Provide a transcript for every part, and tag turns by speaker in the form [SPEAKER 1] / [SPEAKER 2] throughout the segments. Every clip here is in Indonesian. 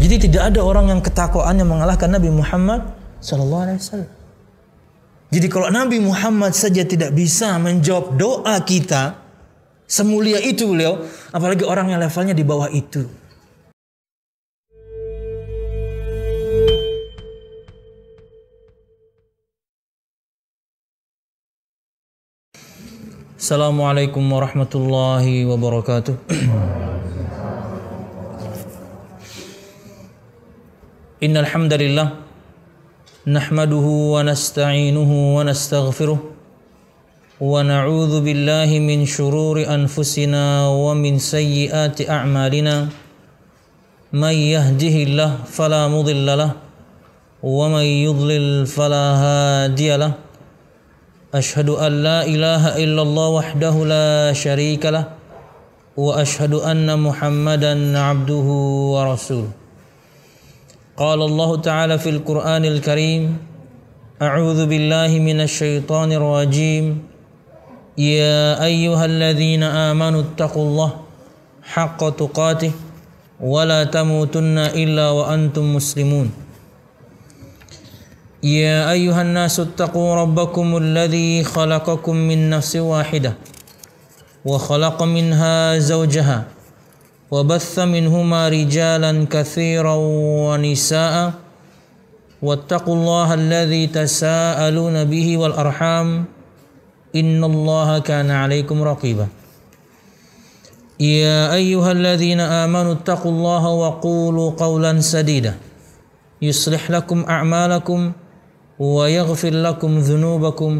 [SPEAKER 1] Jadi tidak ada orang yang ketakwaannya mengalahkan Nabi Muhammad sallallahu alaihi wasallam. Jadi kalau Nabi Muhammad saja tidak bisa menjawab doa kita, semulia itu beliau, apalagi orang yang levelnya di bawah itu. Assalamualaikum warahmatullahi wabarakatuh. Innal hamdalillah nahmaduhu wa nasta'inuhu wa nastaghfiruh wa na'udzu billahi min shururi anfusina wa min sayyiati a'malina may yahdihillahu fala mudilla lahu wa may yudlil fala hadiya lahu. Ashhadu an la ilaha illallah wahdahu la syarika lah wa ashhadu anna Muhammadan abduhu wa rasuluh. Qala Allah Ta'ala fil Qur'anil Karim, a'udzu billahi minasy syaithanir rajim. Ya ayyuhalladzina amanu taqullaha haqqa tuqatih wa la tamutunna illa wa antum muslimun. يا أيها الناس اتقوا ربكم الذي خلقكم من نفس واحدة وخلق منها زوجها وبث منهما رجالا كثيرا ونساء واتقوا الله الذي تساءلون به والأرحام إن الله كان عليكم رقيبا يا أيها الذين آمنوا اتقوا الله وقولوا قولا سديدا يصلح لكم أعمالكم ويغفر لكم ذنوبكم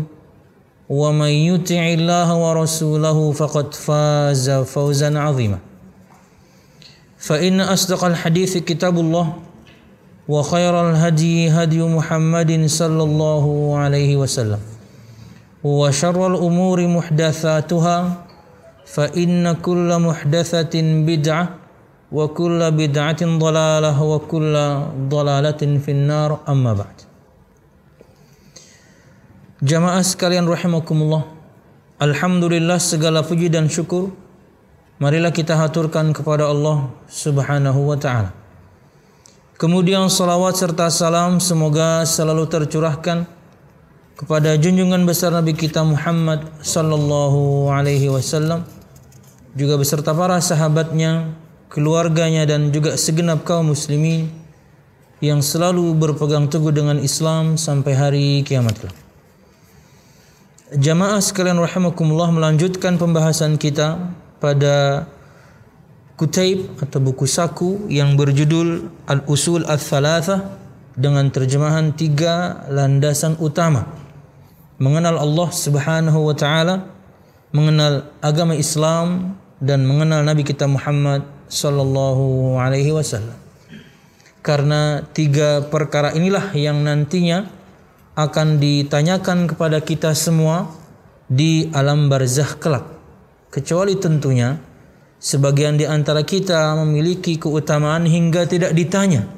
[SPEAKER 1] ومن يطع الله ورسوله فقد فاز فوزا عظيما فإن أصدق الحديث كتاب الله وخير الهدي هدي محمد صلى الله عليه وسلم وشر الأمور محدثاتها فإن كل محدثة بدعة وكل بدعة ضلالة وكل ضلالة في النار أما بعد. Jamaah sekalian rahimakumullah, alhamdulillah segala puji dan syukur marilah kita haturkan kepada Allah Subhanahu wa taala. Kemudian salawat serta salam semoga selalu tercurahkan kepada junjungan besar Nabi kita Muhammad sallallahu alaihi wasallam, juga beserta para sahabatnya, keluarganya dan juga segenap kaum muslimin yang selalu berpegang teguh dengan Islam sampai hari kiamat kelak. Jamaah sekalian rahimakumullah, melanjutkan pembahasan kita pada kutaib atau buku saku yang berjudul Al-Usul Ats-Tsalatsah dengan terjemahan 3 landasan utama mengenal Allah Subhanahu wa taala, mengenal agama Islam dan mengenal Nabi kita Muhammad sallallahu alaihi wasallam. Karena 3 perkara inilah yang nantinya akan ditanyakan kepada kita semua di alam barzakh kelak. Kecuali tentunya sebagian di antara kita memiliki keutamaan hingga tidak ditanya.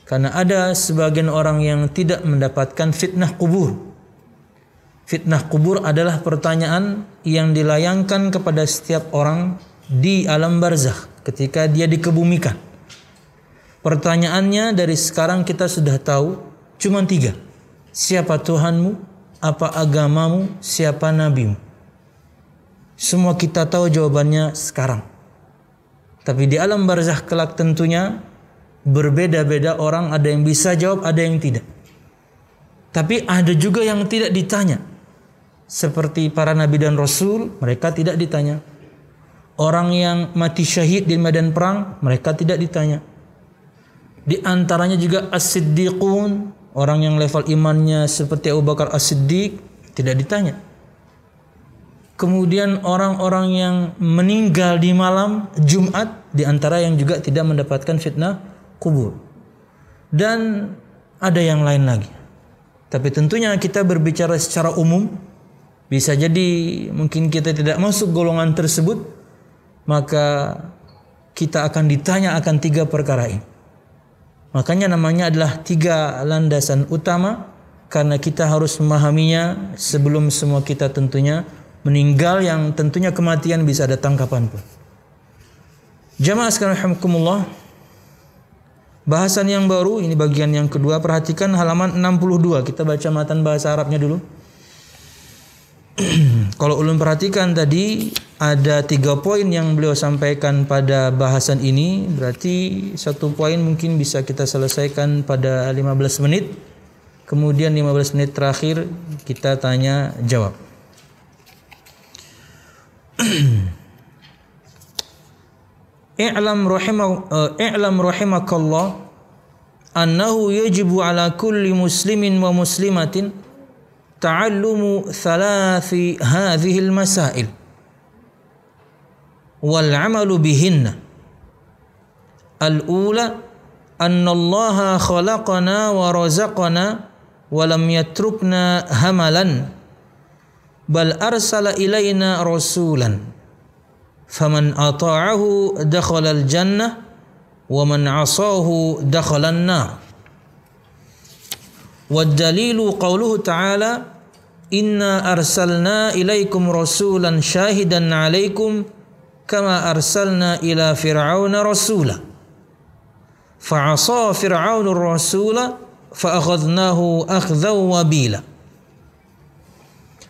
[SPEAKER 1] Karena ada sebagian orang yang tidak mendapatkan fitnah kubur. Fitnah kubur adalah pertanyaan yang dilayangkan kepada setiap orang di alam barzakh ketika dia dikebumikan. Pertanyaannya dari sekarang kita sudah tahu cuma 3. Siapa Tuhanmu? Apa agamamu? Siapa nabimu? Semua kita tahu jawabannya sekarang. Tapi di alam barzakh kelak tentunya berbeda-beda orang, ada yang bisa jawab, ada yang tidak. Tapi ada juga yang tidak ditanya. Seperti para nabi dan rasul, mereka tidak ditanya. Orang yang mati syahid di medan perang, mereka tidak ditanya. Di antaranya juga as-siddiqun, orang yang level imannya seperti Abu Bakar As-Siddiq, tidak ditanya. Kemudian orang-orang yang meninggal di malam Jumat, di antara yang juga tidak mendapatkan fitnah kubur. Dan ada yang lain lagi. Tapi tentunya kita berbicara secara umum, bisa jadi mungkin kita tidak masuk golongan tersebut, maka kita akan ditanya akan 3 perkara ini. Makanya namanya adalah 3 landasan utama, karena kita harus memahaminya sebelum semua kita tentunya meninggal, yang tentunya kematian bisa datang kapanpun. Jamaah sekalian rahimakumullah, Bahasan yang baru, ini bagian yang kedua. Perhatikan halaman 62. Kita baca matan bahasa Arabnya dulu. Kalau ulun perhatikan tadi ada 3 poin yang beliau sampaikan pada bahasan ini. Berarti 1 poin mungkin bisa kita selesaikan pada 15 menit. Kemudian 15 menit terakhir kita tanya jawab. I'lam rahimakallah annahu yajibu ala kulli muslimin wa muslimatin ta'allumu thalathi hadhihi al-masail wal 'amalu bihinna. Al-ula anna Allah khalaqana wa razaqana wa lam yatrukna hamalan bal arsala ilaina rasulan faman ata'ahu dakhala al-jannah wa man 'asahu dakhala an-nar. Wad dalilu qawluhu ta'ala inna arsalna ilaikum rasulan syahidan 'alaikum kama arsalna ila fir'auna rasula fa'asa fir'aunur rasula fa'akhadnahu akhdhan wabila.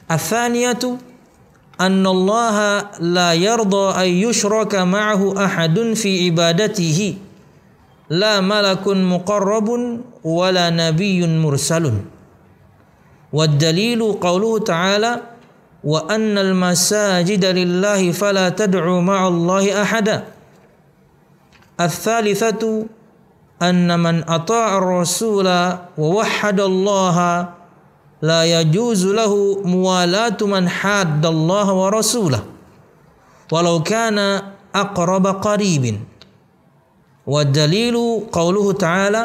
[SPEAKER 1] Athaniyatu أن الله لا يرضى أن يشرك معه أحد في عبادته لا ملك مقرب ولا نبي مرسل. والدليل قوله تعالى وأن المساجد لله فلا تدعوا مع الله أحدا. الثالثة أن من أطاع الرسول ووحد الله لا يجوز له موالاة من حاد الله ورسوله ولو كان أقرب قريب. والدليل قوله تعالى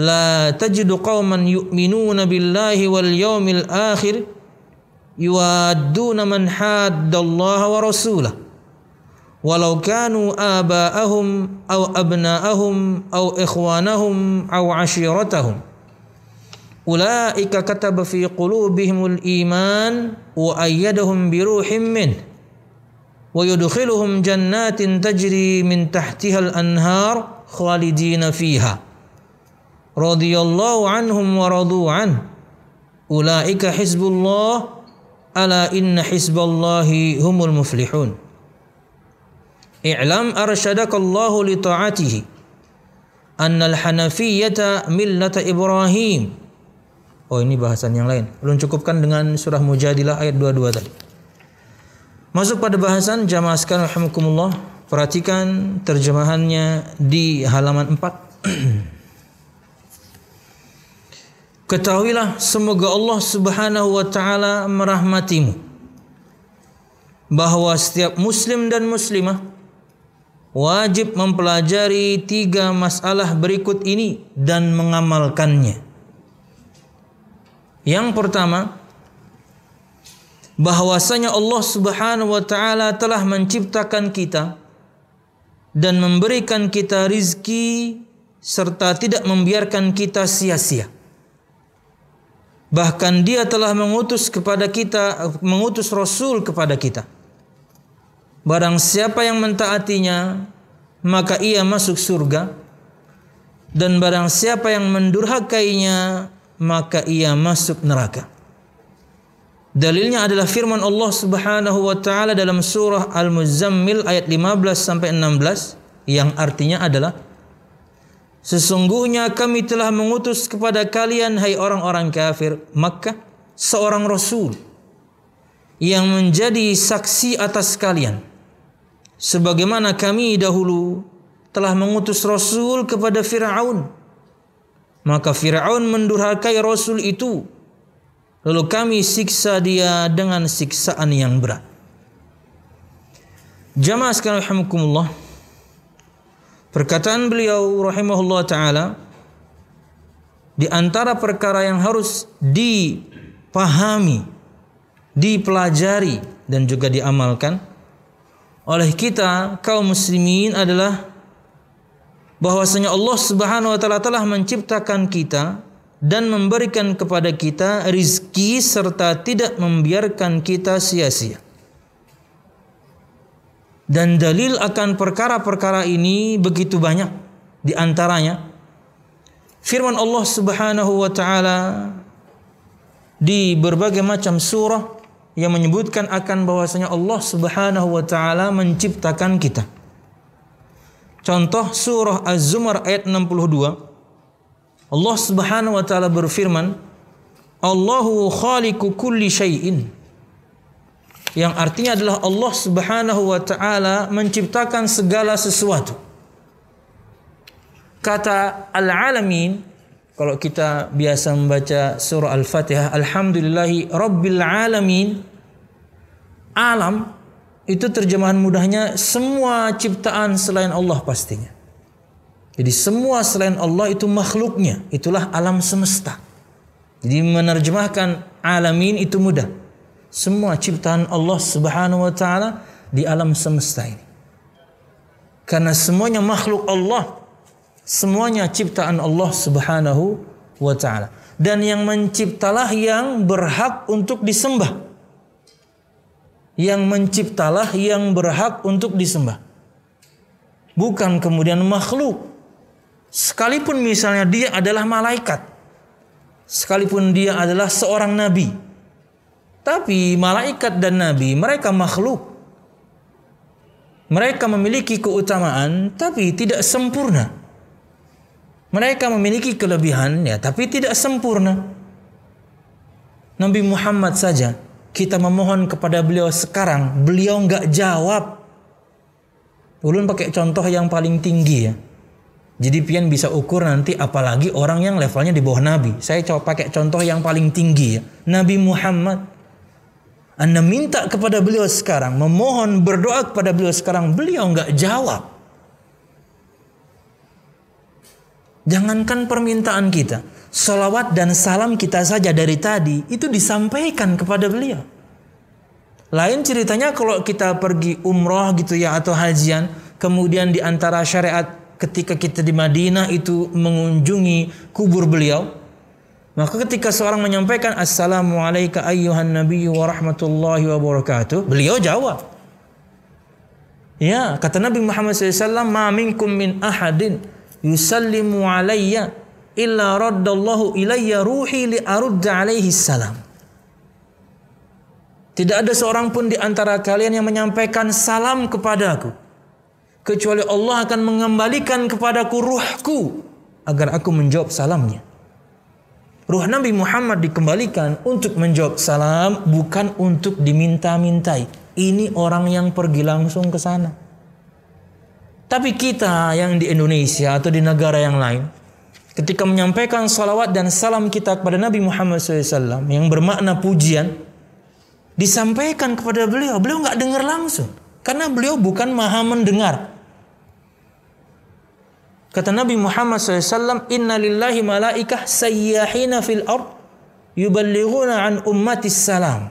[SPEAKER 1] لا تجد قوما يؤمنون بالله واليوم الآخر يوادون من حاد الله ورسوله ولو كانوا آباءهم أو أبناءهم أو إخوانهم أو عشيرتهم ulaika kataba fi qulubihimul iman wa ayyadahum bi ruhim min wa yudkhiluhum jannatin tajri min tahtihal anhar khalidina fiha radhiyallahu anhum wa radu an ulaika hizbullah ala inna hizballahi humul muflihun. I'lam arsyadakallahu li ta'atihi annal hanafiyyata millata Ibrahim. Oh, ini bahasan yang lain. Belum cukupkan dengan surah Mujadilah ayat 22 tadi. Masuk pada bahasan jamaah sekalian rahimakumullah. Perhatikan terjemahannya di halaman 4. Ketahuilah semoga Allah Subhanahu wa taala merahmatimu bahwa setiap muslim dan muslimah wajib mempelajari 3 masalah berikut ini dan mengamalkannya. Yang pertama, bahwasanya Allah Subhanahu wa taala telah menciptakan kita dan memberikan kita rizki serta tidak membiarkan kita sia-sia. Bahkan Dia telah mengutus Rasul kepada kita. Barang siapa yang mentaatinya, maka ia masuk surga, dan barang siapa yang mendurhakainya, maka ia masuk neraka. Dalilnya adalah firman Allah Subhanahu wa taala dalam surah Al-Muzammil ayat 15 sampai 16 yang artinya adalah sesungguhnya kami telah mengutus kepada kalian hai orang-orang kafir Makkah seorang rasul yang menjadi saksi atas kalian sebagaimana kami dahulu telah mengutus rasul kepada Fir'aun. Maka Fir'aun mendurhakai Rasul itu, lalu kami siksa dia dengan siksaan yang berat. Jamaah sekalian rahimakumullah, perkataan beliau rahimahullah ta'ala, di antara perkara yang harus dipahami, dipelajari dan juga diamalkan oleh kita kaum muslimin adalah bahwasanya Allah Subhanahu wa taala telah menciptakan kita dan memberikan kepada kita rizki serta tidak membiarkan kita sia-sia. Dan dalil akan perkara-perkara ini begitu banyak Di antaranya firman Allah Subhanahu wa taala di berbagai macam surah yang menyebutkan akan bahwasanya Allah Subhanahu wa taala menciptakan kita. Contoh surah Az-Zumar ayat 62. Allah Subhanahu wa taala berfirman, Allahu khaliqu kulli syai'in. Yang artinya adalah Allah Subhanahu wa taala menciptakan segala sesuatu. Kata al-alamin, kalau kita biasa membaca surah Al-Fatihah, alhamdulillahi rabbil alamin. Alam itu terjemahan mudahnya semua ciptaan selain Allah pastinya. Jadi semua selain Allah itu makhluknya, itulah alam semesta. Jadi menerjemahkan alamin itu mudah. Semua ciptaan Allah Subhanahu wa taala di alam semesta ini. Karena semuanya makhluk Allah. Semuanya ciptaan Allah Subhanahu wa taala. Dan yang menciptalah yang berhak untuk disembah. Yang menciptalah yang berhak untuk disembah. Bukan kemudian makhluk. Sekalipun misalnya dia adalah malaikat. Sekalipun dia adalah seorang nabi. Tapi malaikat dan nabi mereka makhluk. Mereka memiliki keutamaan tapi tidak sempurna. Mereka memiliki kelebihan ya, tapi tidak sempurna. Nabi Muhammad saja, kita memohon kepada beliau sekarang, beliau enggak jawab. Ulun pakai contoh yang paling tinggi ya. Jadi pian bisa ukur nanti apalagi orang yang levelnya di bawah Nabi. Saya coba pakai contoh yang paling tinggi ya. Nabi Muhammad. Anda minta kepada beliau sekarang, memohon berdoa kepada beliau sekarang, beliau enggak jawab. Jangankan permintaan kita, salawat dan salam kita saja dari tadi itu disampaikan kepada beliau. Lain ceritanya kalau kita pergi umrah gitu ya atau hajian, kemudian di antara syariat ketika kita di Madinah itu mengunjungi kubur beliau, maka ketika seorang menyampaikan assalamualaikum ayyuhan nabiyyu wa rahmatullahi wa barakatuh, beliau jawab. Ya, kata Nabi Muhammad SAW, ma minkum min ahadin yusallimu alayya illa raddallahu ilayya ruhi li arudda alaihi salam. Tidak ada seorang pun di antara kalian yang menyampaikan salam kepadaku kecuali Allah akan mengembalikan kepadaku ruhku agar aku menjawab salamnya. Ruh Nabi Muhammad dikembalikan untuk menjawab salam, bukan untuk diminta-mintai. Ini orang yang pergi langsung ke sana. Tapi kita yang di Indonesia atau di negara yang lain, ketika menyampaikan salawat dan salam kita kepada Nabi Muhammad SAW yang bermakna pujian, disampaikan kepada beliau, beliau nggak dengar langsung, karena beliau bukan maha mendengar. Kata Nabi Muhammad SAW, Inna lillahi malaikah sayyahina fil ard yuballighuna an ummatis salam.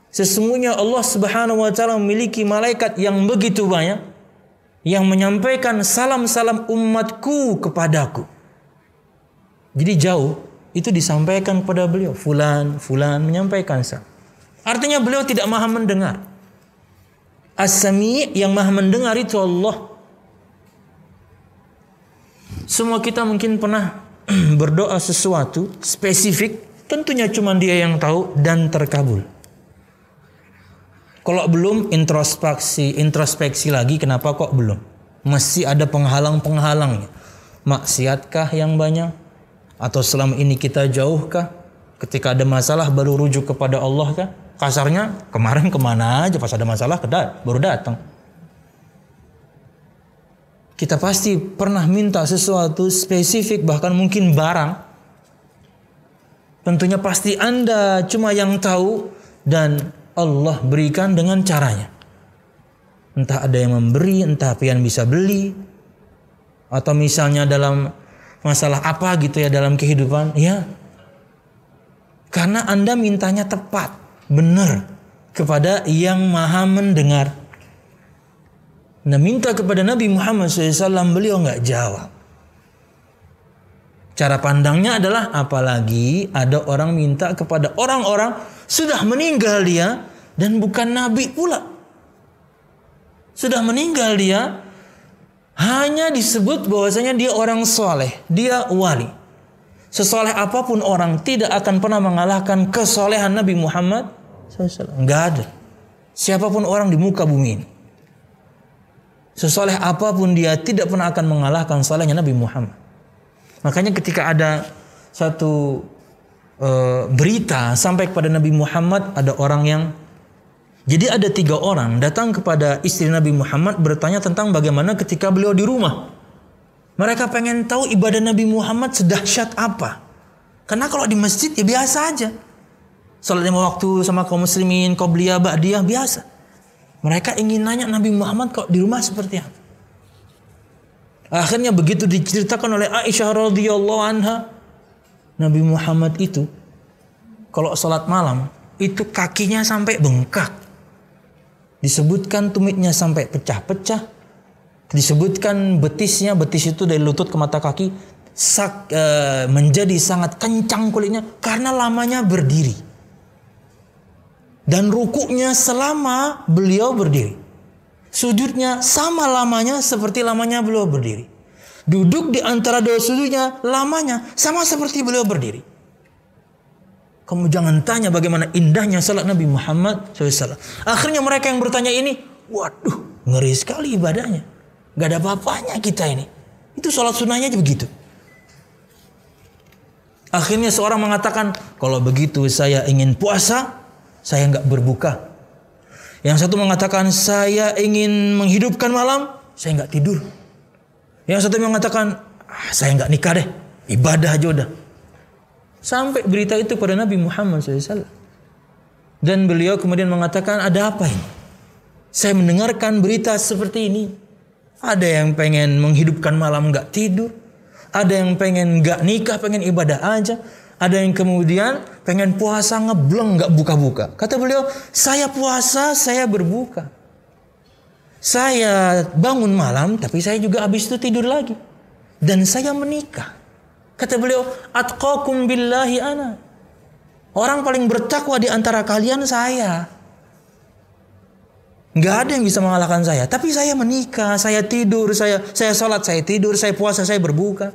[SPEAKER 1] Sesungguhnya Allah Subhanahu wa taala memiliki malaikat yang begitu banyak yang menyampaikan salam-salam umatku kepadaku. Jadi jauh itu disampaikan kepada beliau, fulan menyampaikan salam. Artinya beliau tidak maha mendengar. As-Sami' yang maha mendengar itu Allah. Semua kita mungkin pernah berdoa sesuatu spesifik, tentunya cuma dia yang tahu dan terkabul. Kalau belum introspeksi lagi, kenapa kok belum? Masih ada penghalang-penghalangnya. Maksiatkah yang banyak? Atau selama ini kita jauhkah? Ketika ada masalah baru rujuk kepada Allah kah? Kasarnya kemarin kemana aja pas ada masalah baru datang. Kita pasti pernah minta sesuatu spesifik, bahkan mungkin barang. Tentunya pasti Anda cuma yang tahu dan Allah berikan dengan caranya. Entah ada yang memberi, entah pian bisa beli, atau misalnya dalam masalah apa gitu ya dalam kehidupan, ya. Karena Anda mintanya tepat, benar kepada yang maha mendengar. Nah, minta kepada Nabi Muhammad SAW, beliau nggak jawab. Cara pandangnya adalah apalagi ada orang minta kepada orang-orang sudah meninggal dia dan bukan nabi pula. Sudah meninggal dia, hanya disebut bahwasanya dia orang soleh, dia wali. Sesoleh apapun orang tidak akan pernah mengalahkan kesolehan Nabi Muhammad SAW. Enggak ada. Siapapun orang di muka bumi ini, sesoleh apapun dia tidak pernah akan mengalahkan solehnya Nabi Muhammad. Makanya ketika ada satu berita sampai kepada Nabi Muhammad, ada orang yang, jadi ada 3 orang datang kepada istri Nabi Muhammad bertanya tentang bagaimana ketika beliau di rumah. Mereka pengen tahu ibadah Nabi Muhammad sedahsyat apa. Karena kalau di masjid ya biasa aja. Salat 5 waktu sama kaum muslimin, qobliyah, ba'diyah biasa. Mereka ingin nanya Nabi Muhammad kalau di rumah seperti apa. Akhirnya begitu diceritakan oleh Aisyah radhiyallahu anha, Nabi Muhammad itu kalau salat malam itu kakinya sampai bengkak. Disebutkan tumitnya sampai pecah-pecah. Disebutkan betis itu dari lutut ke mata kaki menjadi sangat kencang kulitnya karena lamanya berdiri. Dan rukuknya selama beliau berdiri. Sujudnya sama lamanya seperti lamanya beliau berdiri. Duduk di antara 2 sujudnya lamanya sama seperti beliau berdiri. Kamu jangan tanya bagaimana indahnya salat Nabi Muhammad SAW. Akhirnya mereka yang bertanya ini, waduh, ngeri sekali ibadahnya. Gak ada apa-apanya kita ini. Itu sholat sunnahnya aja begitu. Akhirnya seorang mengatakan, kalau begitu saya ingin puasa, saya nggak berbuka. Yang satu mengatakan, saya ingin menghidupkan malam, saya nggak tidur. Yang satu mengatakan, saya nggak nikah deh, ibadah aja udah. Sampai berita itu pada Nabi Muhammad SAW. Dan beliau kemudian mengatakan, ada apa ini? Saya mendengarkan berita seperti ini. Ada yang pengen menghidupkan malam nggak tidur, ada yang pengen nggak nikah, pengen ibadah aja, ada yang kemudian pengen puasa ngebleng nggak buka-buka. Kata beliau, saya puasa, saya berbuka, saya bangun malam, tapi saya juga habis itu tidur lagi, dan saya menikah. Kata beliau, atqakum billahi ana, orang paling bertakwa di antara kalian saya. Nggak ada yang bisa mengalahkan saya. Tapi saya menikah, saya tidur, saya sholat, saya tidur, saya puasa, saya berbuka.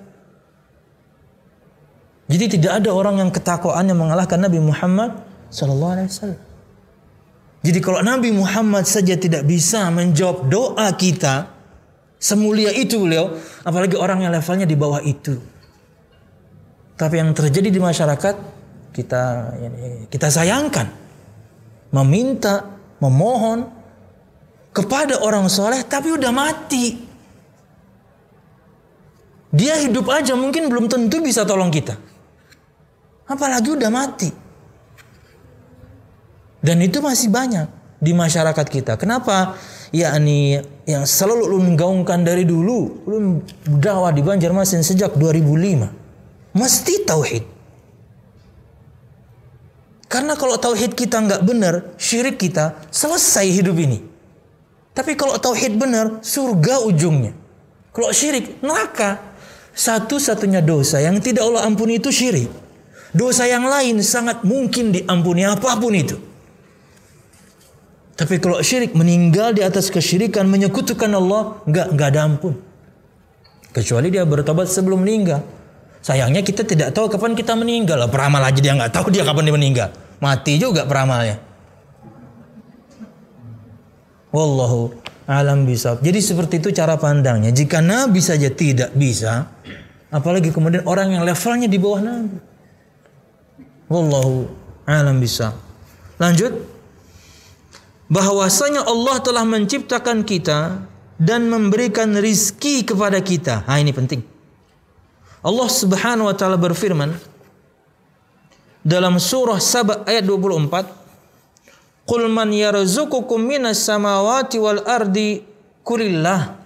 [SPEAKER 1] Jadi tidak ada orang yang ketakwaannya mengalahkan Nabi Muhammad SAW. Jadi kalau Nabi Muhammad saja tidak bisa menjawab doa kita, semulia itu beliau, apalagi orang yang levelnya di bawah itu. Tapi yang terjadi di masyarakat, kita sayangkan, meminta, memohon kepada orang soleh tapi udah mati. Dia hidup aja mungkin belum tentu bisa tolong kita, apalagi udah mati. Dan itu masih banyak di masyarakat kita. Kenapa? Yakni yang selalu ulun gaungkan dari dulu, ulun dakwah di Banjarmasin sejak 2005, mesti tauhid. Karena kalau tauhid kita nggak benar, syirik kita, selesai hidup ini. Tapi kalau tauhid benar, surga ujungnya. Kalau syirik, neraka. Satu-satunya dosa yang tidak Allah ampuni itu syirik. Dosa yang lain sangat mungkin diampuni apapun itu. Tapi kalau syirik, meninggal di atas kesyirikan, menyekutukan Allah, nggak ada ampun. Kecuali dia bertobat sebelum meninggal. Sayangnya kita tidak tahu kapan kita meninggal. Peramal aja dia nggak tahu dia kapan dia meninggal. Mati juga peramalnya. Wallahu a'lam bishawab. Jadi seperti itu cara pandangnya. Jika Nabi saja tidak bisa, apalagi kemudian orang yang levelnya di bawah Nabi. Wallahu a'lam bishawab. Lanjut. Bahwasanya Allah telah menciptakan kita dan memberikan rizki kepada kita. Ini penting. Allah Subhanahu wa taala berfirman dalam surah Saba ayat 24, Qul man yarzuqukum minas samawati wal ardi qulillah.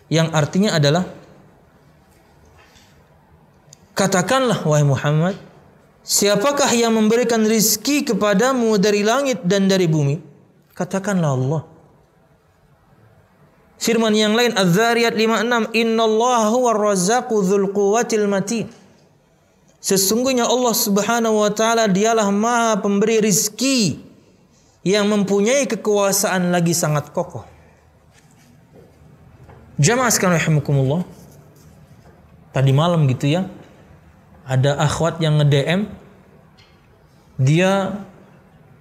[SPEAKER 1] Yang artinya adalah, katakanlah wahai Muhammad, siapakah yang memberikan rizki kepadamu dari langit dan dari bumi? Katakanlah Allah. Firman yang lain Az-Zariyat 56, innallaha huwar razzaqu dzul quwwatil matin. Sesungguhnya Allah Subhanahu wa taala dialah Maha pemberi rizki yang mempunyai kekuasaan lagi sangat kokoh. Jamaah sekalian rahimakumullah. Tadi malam gitu ya, ada akhwat yang nge-DM, dia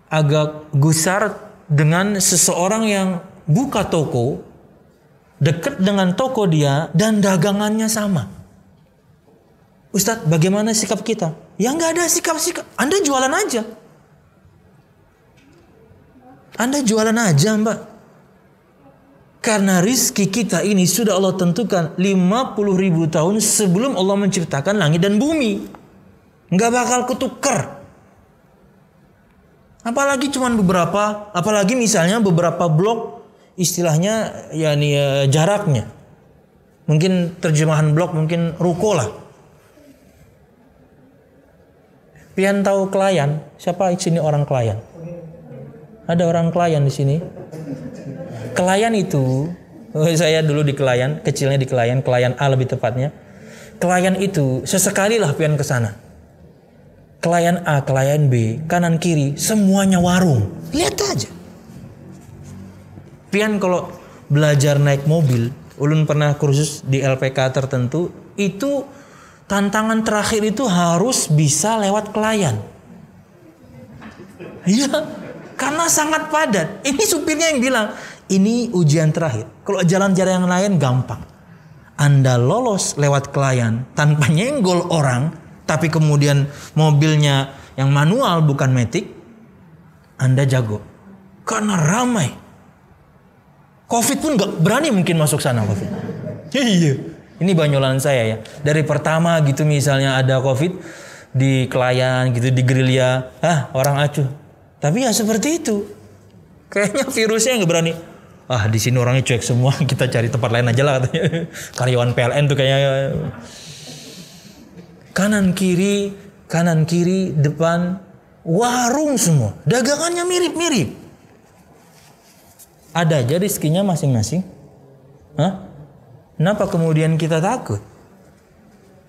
[SPEAKER 1] agak gusar dengan seseorang yang buka toko dekat dengan toko dia dan dagangannya sama. Ustadz, bagaimana sikap kita? Ya nggak ada sikap-sikap. Anda jualan aja. Anda jualan aja, Mbak. Karena rizki kita ini sudah Allah tentukan 50.000 tahun sebelum Allah menciptakan langit dan bumi. Nggak bakal ketuker. Apalagi cuman beberapa, apalagi misalnya beberapa blok istilahnya jaraknya. Mungkin terjemahan blok mungkin ruko lah. Pian tahu Klayan? Siapa di sini orang Klayan? Ada orang Klayan di sini? Klayan itu, saya dulu di Klayan, kecilnya di Klayan A lebih tepatnya. Klayan itu sesekali lah pian ke sana. Klayan A, Klayan B, kanan kiri, semuanya warung. Lihat aja. Pian kalau belajar naik mobil, ulun pernah kursus di LPK tertentu, itu tantangan terakhir itu harus bisa lewat Klayan. Iya, karena sangat padat. Ini supirnya yang bilang, ini ujian terakhir. Kalau jalan-jalan yang lain gampang. Anda lolos lewat Klayan tanpa nyenggol orang, tapi kemudian mobilnya yang manual bukan matic, Anda jago. Karena ramai. Covid pun gak berani mungkin masuk sana Covid. Iya. Ini banyolan saya ya. Dari pertama gitu misalnya ada Covid di Klayan gitu, di gerilya, orang acuh. Tapi ya seperti itu. Kayaknya virusnya gak berani. Di sini orangnya cuek semua, kita cari tempat lain aja lah katanya. Karyawan PLN tuh kayaknya. Kanan kiri, depan, warung semua. Dagangannya mirip-mirip. Ada aja rizkinya masing-masing. Kenapa kemudian kita takut?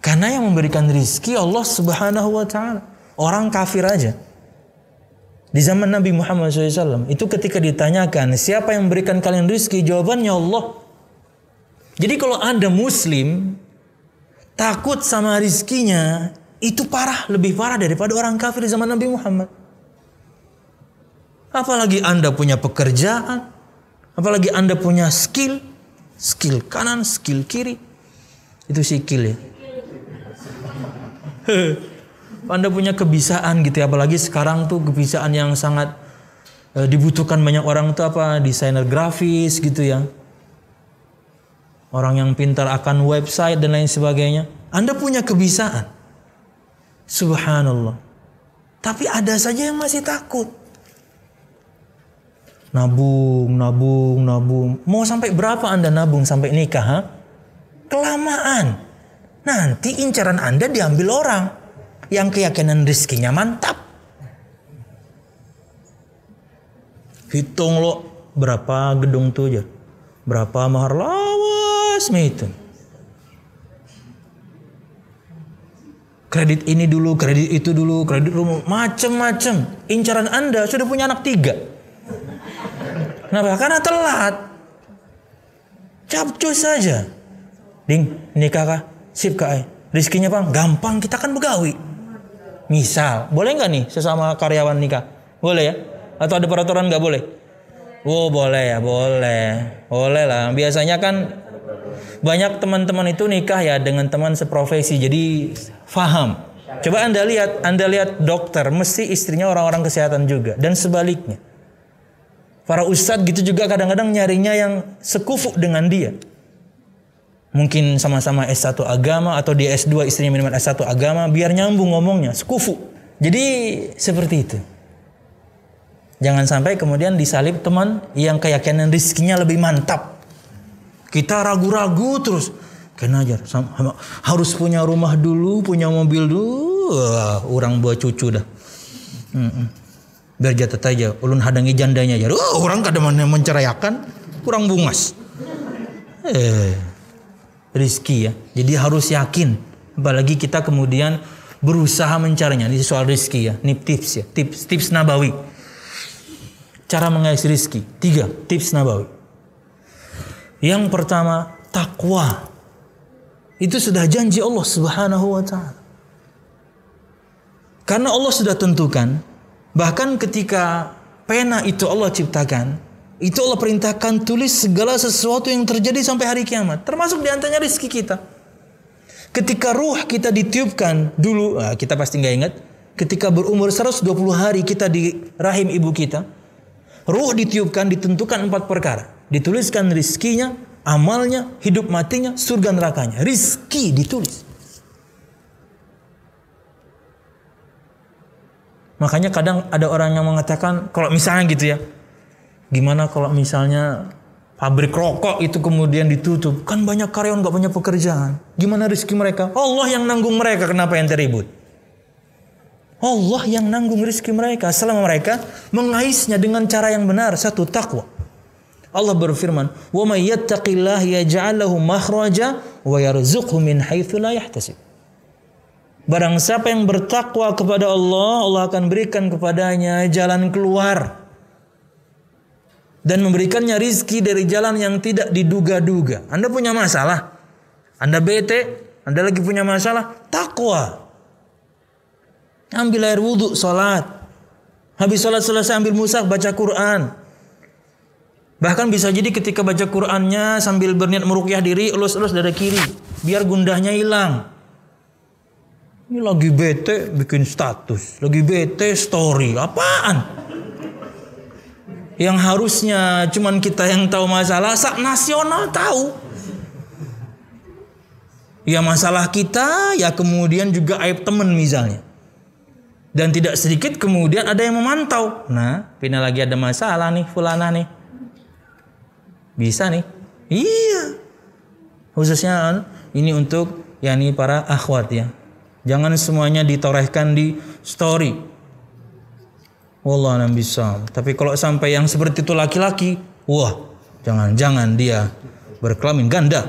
[SPEAKER 1] Karena yang memberikan rizki Allah Subhanahu wa ta'ala. Orang kafir aja. Di zaman Nabi Muhammad SAW, itu ketika ditanyakan, siapa yang memberikan kalian rizki? Jawabannya Allah. Jadi kalau Anda Muslim, takut sama rizkinya, itu lebih parah daripada orang kafir di zaman Nabi Muhammad. Apalagi Anda punya pekerjaan, apalagi Anda punya skill kanan, skill kiri. Itu skill ya. Anda punya kebisaan gitu ya, apalagi sekarang tuh kebisaan yang sangat dibutuhkan banyak orang tuh desainer grafis gitu ya. Orang yang pintar akan website dan lain sebagainya. Anda punya kebisaan. Subhanallah. Tapi ada saja yang masih takut. Nabung. Mau sampai berapa Anda nabung sampai nikah? Kelamaan. Nanti incaran Anda diambil orang yang keyakinan rezekinya mantap. Hitung lo berapa gedung tuh aja, berapa mahar lawas itu. Kredit ini dulu, kredit itu dulu, kredit rumah, macem-macem. Incaran Anda sudah punya anak 3. Kenapa? Karena telat. Capcus saja. Ding, nikah kah? Sip kah? Rizkinya bang, gampang, kita kan begawi. Misal, boleh nggak nih sesama karyawan nikah? Boleh ya? Atau ada peraturan nggak boleh? Oh boleh ya, boleh lah. Biasanya kan banyak teman-teman itu nikah ya dengan teman seprofesi, jadi faham. Coba Anda lihat dokter, mesti istrinya orang-orang kesehatan juga, dan sebaliknya. Para ustadz gitu juga kadang-kadang nyarinya yang sekufu dengan dia. Mungkin sama-sama S1 agama atau dia S2 istrinya minimal S1 agama, biar nyambung ngomongnya, sekufu. Jadi seperti itu. Jangan sampai kemudian disalib teman yang keyakinan rizkinya lebih mantap. Kita ragu-ragu terus. Kena aja, harus punya rumah dulu, punya mobil dulu. Orang buat cucu dah. Biar jatah aja, ulun hadangi jandanya aja. Orang kadang menceraikan, kurang bungas. Rizki ya. Jadi harus yakin. Apalagi kita kemudian berusaha mencarinya. Ini soal rizki ya. Ini tips ya. Tips nabawi. Cara mengais rizki. 3 tips nabawi. Yang pertama, takwa. Itu sudah janji Allah Subhanahu wa taala. Karena Allah sudah tentukan, bahkan ketika pena itu Allah ciptakan, itu Allah perintahkan tulis segala sesuatu yang terjadi sampai hari kiamat, termasuk di antaranya rezeki kita. Ketika ruh kita ditiupkan dulu, kita pasti nggak ingat, ketika berumur 120 hari kita di rahim ibu kita, ruh ditiupkan, ditentukan 4 perkara. Dituliskan rizkinya, amalnya, hidup matinya, surga nerakanya. Rizki ditulis. Makanya kadang ada orang yang mengatakan, kalau misalnya gitu ya, gimana kalau misalnya pabrik rokok itu kemudian ditutup, kan banyak karyawan gak punya pekerjaan, gimana rizki mereka? Allah yang nanggung mereka, kenapa ente ribut? Allah yang nanggung rizki mereka selama mereka mengaisnya dengan cara yang benar. Satu, takwa. Allah berfirman, "Wa may yattaqillaha yaj'al lahu makhraja wa yarzuqhu min haitsu la yahtasib." Barang siapa yang bertakwa kepada Allah, Allah akan berikan kepadanya jalan keluar dan memberikannya rizki dari jalan yang tidak diduga-duga. Anda punya masalah, Anda bete, Anda lagi punya masalah, takwa. Ambil air wudhu, salat. Habis salat selesai ambil mushaf, baca Quran. Bahkan bisa jadi ketika baca Qurannya sambil berniat meruqyah diri, elus-elus dada kiri biar gundahnya hilang. Ini lagi bete bikin status, lagi bete story, apaan? Yang harusnya cuman kita yang tahu masalah, sak nasional tahu. Ya masalah kita, ya kemudian juga aib temen misalnya. Dan tidak sedikit kemudian ada yang memantau. Nah, Pina lagi ada masalah nih, fulana nih. Bisa nih. Iya. Khususnya ini untuk yakni para akhwat ya. Jangan semuanya ditorehkan di story. Wallahu a'lam bishawab. Tapi kalau sampai yang seperti itu laki-laki, wah, jangan-jangan dia berkelamin ganda.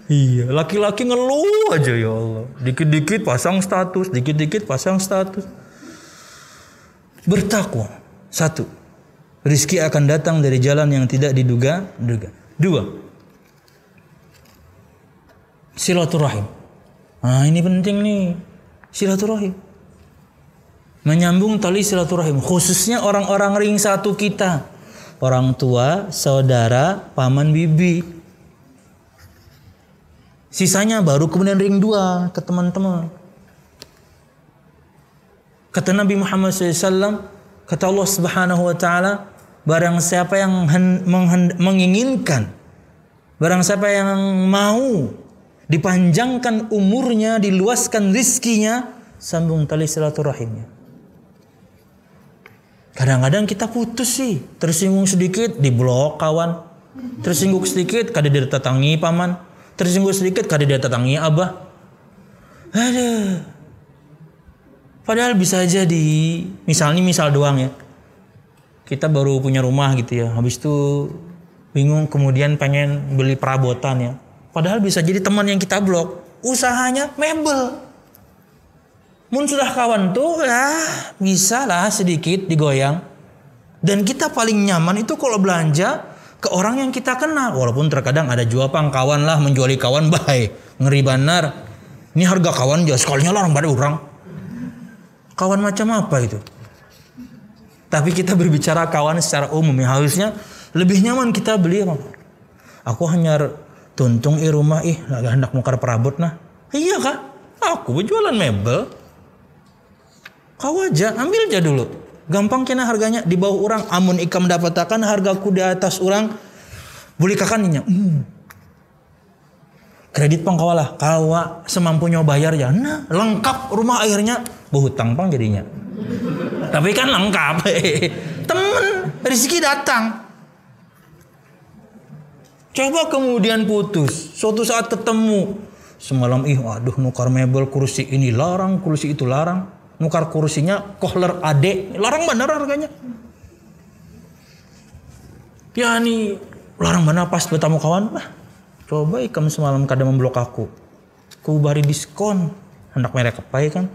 [SPEAKER 1] Iya, laki-laki ngeluh aja ya Allah. Dikit-dikit pasang status, dikit-dikit pasang status. Bertakwa. 1. Rizki akan datang dari jalan yang tidak diduga-duga. 2. Silaturahim. Nah, ini penting nih. Silaturahim. Menyambung tali silaturahim, khususnya orang-orang ring satu kita. Orang tua, saudara, paman, bibi. Sisanya baru kemudian ring 2 ke teman-teman. Kata Nabi Muhammad SAW, kata Allah Subhanahu wa taala, barang siapa yang menginginkan, barang siapa yang mau dipanjangkan umurnya, diluaskan rizkinya, sambung tali silaturahimnya. Kadang-kadang kita putus sih, tersinggung sedikit diblok kawan, tersinggung sedikit kada didatangi paman, tersinggung sedikit kada didatangi abah. Aduh. Padahal bisa aja misal doang ya. Kita baru punya rumah gitu ya, habis itu bingung kemudian pengen beli perabotan ya. Padahal bisa jadi teman yang kita blok, usahanya mebel. Mun sudah kawan tuh ya bisa lah sedikit digoyang. Dan kita paling nyaman itu kalau belanja ke orang yang kita kenal. Walaupun terkadang ada juga pangkawan lah menjuali kawan baik. Ngeri banar. Ini harga kawan aja sekalinya larang pada orang. Kawan macam apa itu? Tapi kita berbicara kawan secara umum ya. Harusnya lebih nyaman kita beli apa? Aku hanya tuntung rumah lagi hendak nukar perabot nah. Iya kak, aku berjualan mebel. Kau aja, ambil aja dulu. Gampang kena harganya di bawah orang. Amun ikam dapatakan hargaku di atas orang. Boleh kakaninya. Kredit pang kawalah. Kawa semampunya bayar ya. Nah, lengkap rumah akhirnya. Berhutang pang jadinya. Tapi kan lengkap. Temen, rezeki datang. Coba kemudian putus. Suatu saat ketemu. Semalam aduh nukar mebel kursi ini larang, kursi itu larang. Nukar kursinya kohler ade, larang benar harganya. Ya nih larang benar pas bertemu kawan. Coba ikam semalam kada memblok aku. Ku bari diskon. Hendak mereka kepai kan.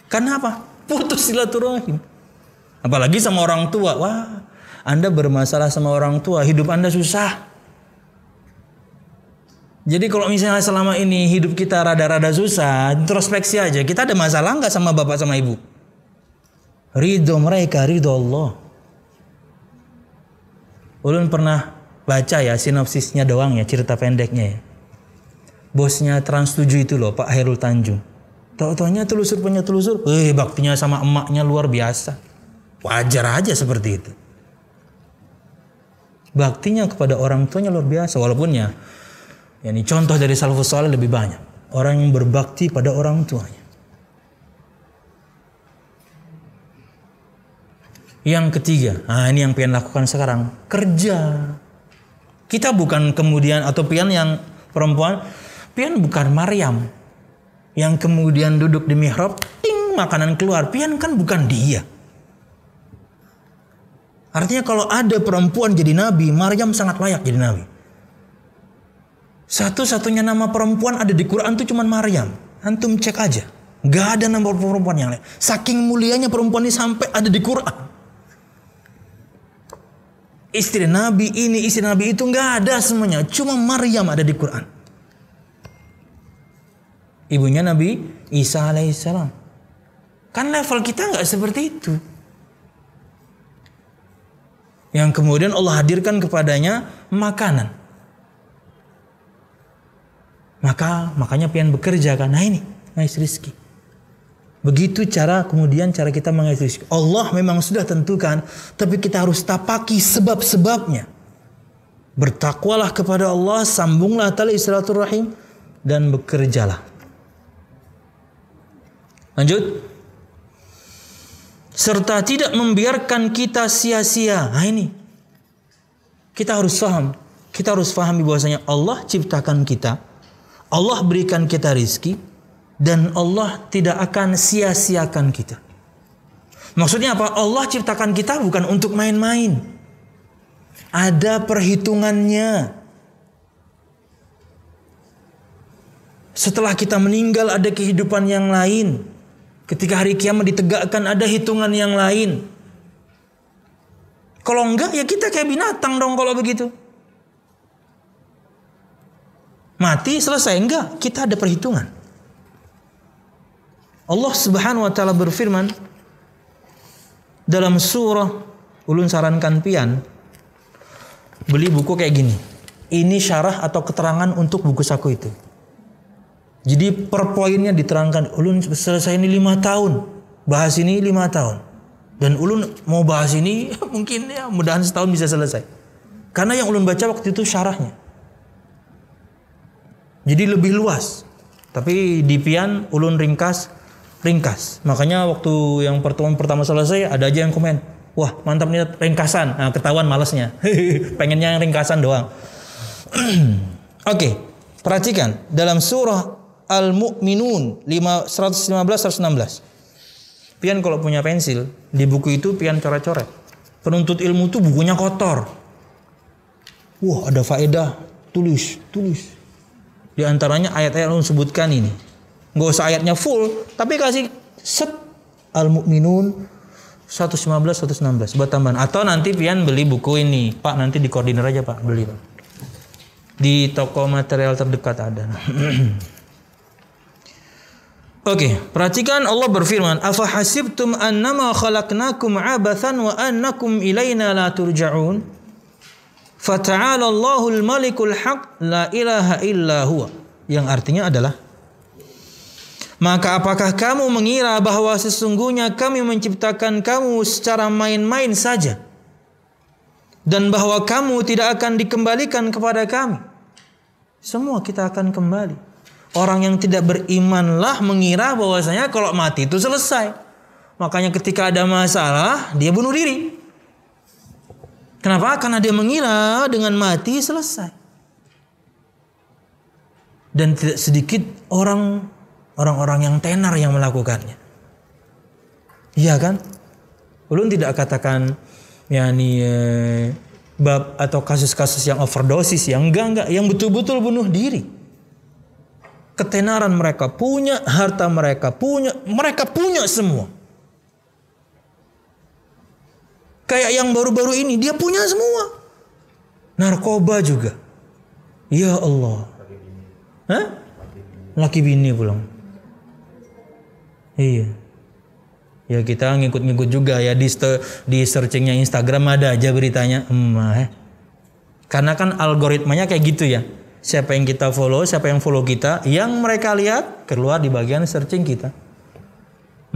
[SPEAKER 1] Kenapa? Putus silaturahim. Apalagi sama orang tua. Wah, Anda bermasalah sama orang tua, hidup Anda susah. Jadi kalau misalnya selama ini hidup kita rada-rada susah, introspeksi aja. Kita ada masalah nggak sama bapak sama ibu? Ridho mereka, ridho Allah. Ulun pernah baca ya sinopsisnya doang ya, cerita pendeknya ya. Bosnya Trans 7 itu loh, Pak Hairul Tanjung. Tahu-taunya telusur punya telusur, baktinya sama emaknya luar biasa. Wajar aja seperti itu. Baktinya kepada orang tuanya luar biasa, walaupun ya ini contoh dari salafus saleh lebih banyak. Orang yang berbakti pada orang tuanya. Yang ketiga, ini yang pian lakukan sekarang, kerja. Kita bukan kemudian, atau pian yang perempuan, pian bukan Maryam yang kemudian duduk di mihrab, ting, makanan keluar. Pian kan bukan dia. Artinya kalau ada perempuan jadi nabi, Maryam sangat layak jadi nabi. Satu-satunya nama perempuan ada di Quran itu cuma Maryam. Antum cek aja. Gak ada nama perempuan yang lain. Saking mulianya perempuan ini sampai ada di Quran. Istri Nabi ini, istri Nabi itu nggak ada semuanya. Cuma Maryam ada di Quran. Ibunya Nabi Isa alaihissalam. Kan level kita nggak seperti itu. Yang kemudian Allah hadirkan kepadanya makanan. Makanya pian bekerja kan. Nah ini, ngais rizki. Begitu cara kita mengais rezeki. Allah memang sudah tentukan, tapi kita harus tapaki sebab-sebabnya. Bertakwalah kepada Allah, sambunglah tali silaturahim, dan bekerjalah. Lanjut. Serta tidak membiarkan kita sia-sia. Nah ini. Kita harus paham. Kita harus pahami bahwasanya Allah ciptakan kita. Allah berikan kita rezeki. Dan Allah tidak akan sia-siakan kita. Maksudnya apa? Allah ciptakan kita bukan untuk main-main. Ada perhitungannya. Setelah kita meninggal ada kehidupan yang lain. Ketika hari kiamat ditegakkan ada hitungan yang lain. Kalau enggak ya kita kayak binatang dong kalau begitu. Mati selesai, enggak, kita ada perhitungan. Allah Subhanahu wa taala berfirman dalam surah, ulun sarankan pian beli buku kayak gini. Ini syarah atau keterangan untuk buku saku itu. Jadi per poinnya diterangkan. Ulun selesai ini 5 tahun. Bahas ini 5 tahun. Dan ulun mau bahas ini mungkin ya mudahan setahun bisa selesai. Karena yang ulun baca waktu itu syarahnya. Jadi lebih luas. Tapi di pian ulun ringkas. Makanya waktu yang pertemuan pertama selesai ada aja yang komen, wah mantap nih ringkasan. Nah, ketahuan malesnya. Pengennya yang ringkasan doang. Oke, perhatikan dalam surah Al-Mu'minun 115-116. Pian kalau punya pensil di buku itu pian coret-coret. Penuntut ilmu itu bukunya kotor. Wah ada faedah, tulis. Di antaranya ayat-ayat yang sebutkan ini. Nggak usah ayatnya full, tapi kasih set Al-Mu'minun 115-116 buat tambahan. Atau nanti pian beli buku ini, Pak, nanti di koordinir aja Pak, beli Pak. Di toko material terdekat ada. Oke, perhatikan Allah berfirman, "Afa hasibtum annama khalaqnakum 'abathan wa annakum ilaina la turja'un? Fata'ala Allahul Malikul Haq la ilaha illa huwa." Yang artinya adalah, maka apakah kamu mengira bahwa sesungguhnya kami menciptakan kamu secara main-main saja? Dan bahwa kamu tidak akan dikembalikan kepada kami? Semua kita akan kembali. Orang yang tidak berimanlah mengira bahwasanya kalau mati itu selesai. Makanya ketika ada masalah, dia bunuh diri. Kenapa? Karena dia mengira dengan mati selesai. Dan tidak sedikit orang-orang yang tenar yang melakukannya. Iya kan? Ulun tidak katakan bab atau kasus-kasus yang overdosis, yang enggak, yang betul-betul bunuh diri. Ketenaran mereka punya, harta mereka punya semua. Kayak yang baru-baru ini dia punya semua. Narkoba juga. Ya Allah. Hah? Laki bini pulang. Iya. Ya kita ngikut-ngikut juga ya di searchingnya Instagram ada aja beritanya. Karena kan algoritmanya kayak gitu ya. Siapa yang kita follow, siapa yang follow kita, yang mereka lihat keluar di bagian searching kita.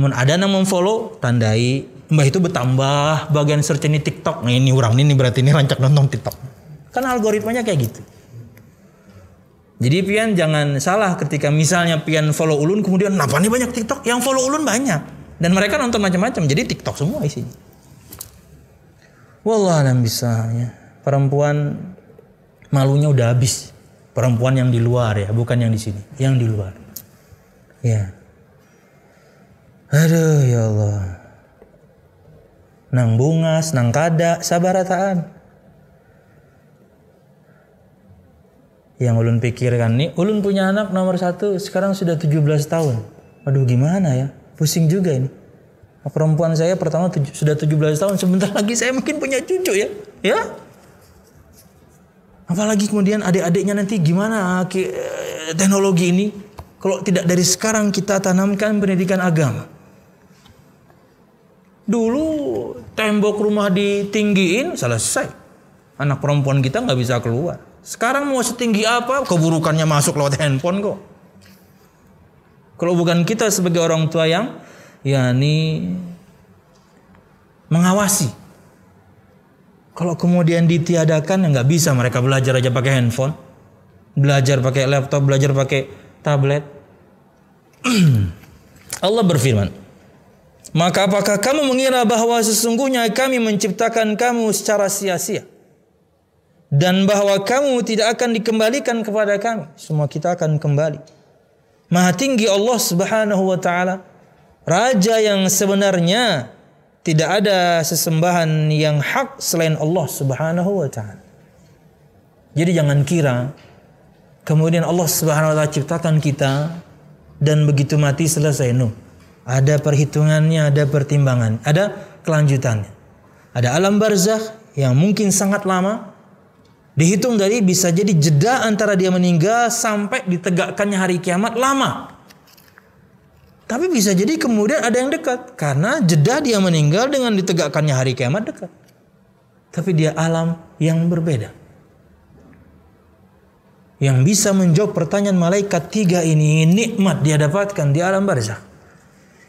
[SPEAKER 1] Mun ada yang memfollow, tandai. Mbah itu bertambah bagian search ini TikTok. Nah, ini orang ini berarti ini rancak nonton TikTok. Kan algoritmanya kayak gitu. Jadi pian jangan salah ketika misalnya pian follow ulun kemudian kenapa nih banyak TikTok? Yang follow ulun banyak. Dan mereka nonton macam-macam, jadi TikTok semua isinya. Wallahualam bisanya. Perempuan malunya udah habis. Perempuan yang di luar ya, bukan yang di sini, yang di luar. Ya. Aduh ya Allah. Nang bungas, nang kada, sabarataan. Yang ulun pikirkan nih, ulun punya anak nomor 1 sekarang sudah 17 tahun. Aduh gimana ya? Pusing juga ini. Perempuan saya pertama sudah 17 tahun. Sebentar lagi saya mungkin punya cucu ya. Ya. Apalagi kemudian adik-adiknya nanti gimana teknologi ini. Kalau tidak dari sekarang kita tanamkan pendidikan agama. Dulu tembok rumah ditinggiin selesai. Anak perempuan kita nggak bisa keluar. Sekarang mau setinggi apa keburukannya masuk lewat handphone kok. Kalau bukan kita sebagai orang tua yang mengawasi. Kalau kemudian ditiadakan nggak bisa mereka belajar aja pakai handphone, belajar pakai laptop, belajar pakai tablet. Allah berfirman, maka apakah kamu mengira bahwa sesungguhnya kami menciptakan kamu secara sia-sia dan bahwa kamu tidak akan dikembalikan kepada kami? Semua kita akan kembali. Maha tinggi Allah Subhanahu wa taala, raja yang sebenarnya tidak ada sesembahan yang hak selain Allah Subhanahu wa taala. Jadi jangan kira kemudian Allah Subhanahu wa taala ciptakan kita dan begitu mati selesai. No. Ada perhitungannya, ada pertimbangan, ada kelanjutannya. Ada alam barzakh yang mungkin sangat lama. Dihitung dari bisa jadi jeda antara dia meninggal sampai ditegakkannya hari kiamat lama. Tapi bisa jadi kemudian ada yang dekat. Karena jeda dia meninggal dengan ditegakkannya hari kiamat dekat. Tapi dia alam yang berbeda. Yang bisa menjawab pertanyaan malaikat 3 ini, nikmat dia dapatkan di alam barzakh.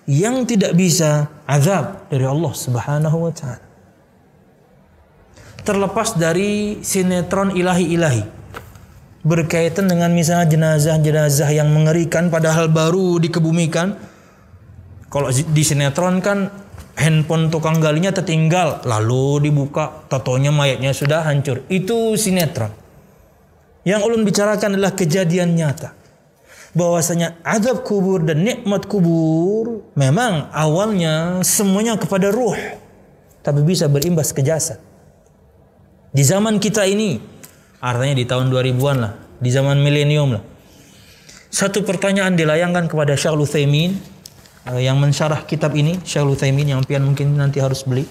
[SPEAKER 1] Yang tidak bisa, azab dari Allah Subhanahu wa ta'ala. Terlepas dari sinetron ilahi-ilahi berkaitan dengan misalnya jenazah-jenazah yang mengerikan padahal baru dikebumikan. Kalau di sinetron kan handphone tukang galinya tertinggal lalu dibuka, totonya mayatnya sudah hancur. Itu sinetron. Yang ulun bicarakan adalah kejadian nyata. Bahwasanya azab kubur dan nikmat kubur memang awalnya semuanya kepada ruh, tapi bisa berimbas ke jasad. Di zaman kita ini, artinya di tahun 2000-an lah, di zaman milenium lah. Satu pertanyaan dilayangkan kepada Syaikh Utsaimin yang mensyarah kitab ini, Syaikh Utsaimin yang pian mungkin nanti harus beli.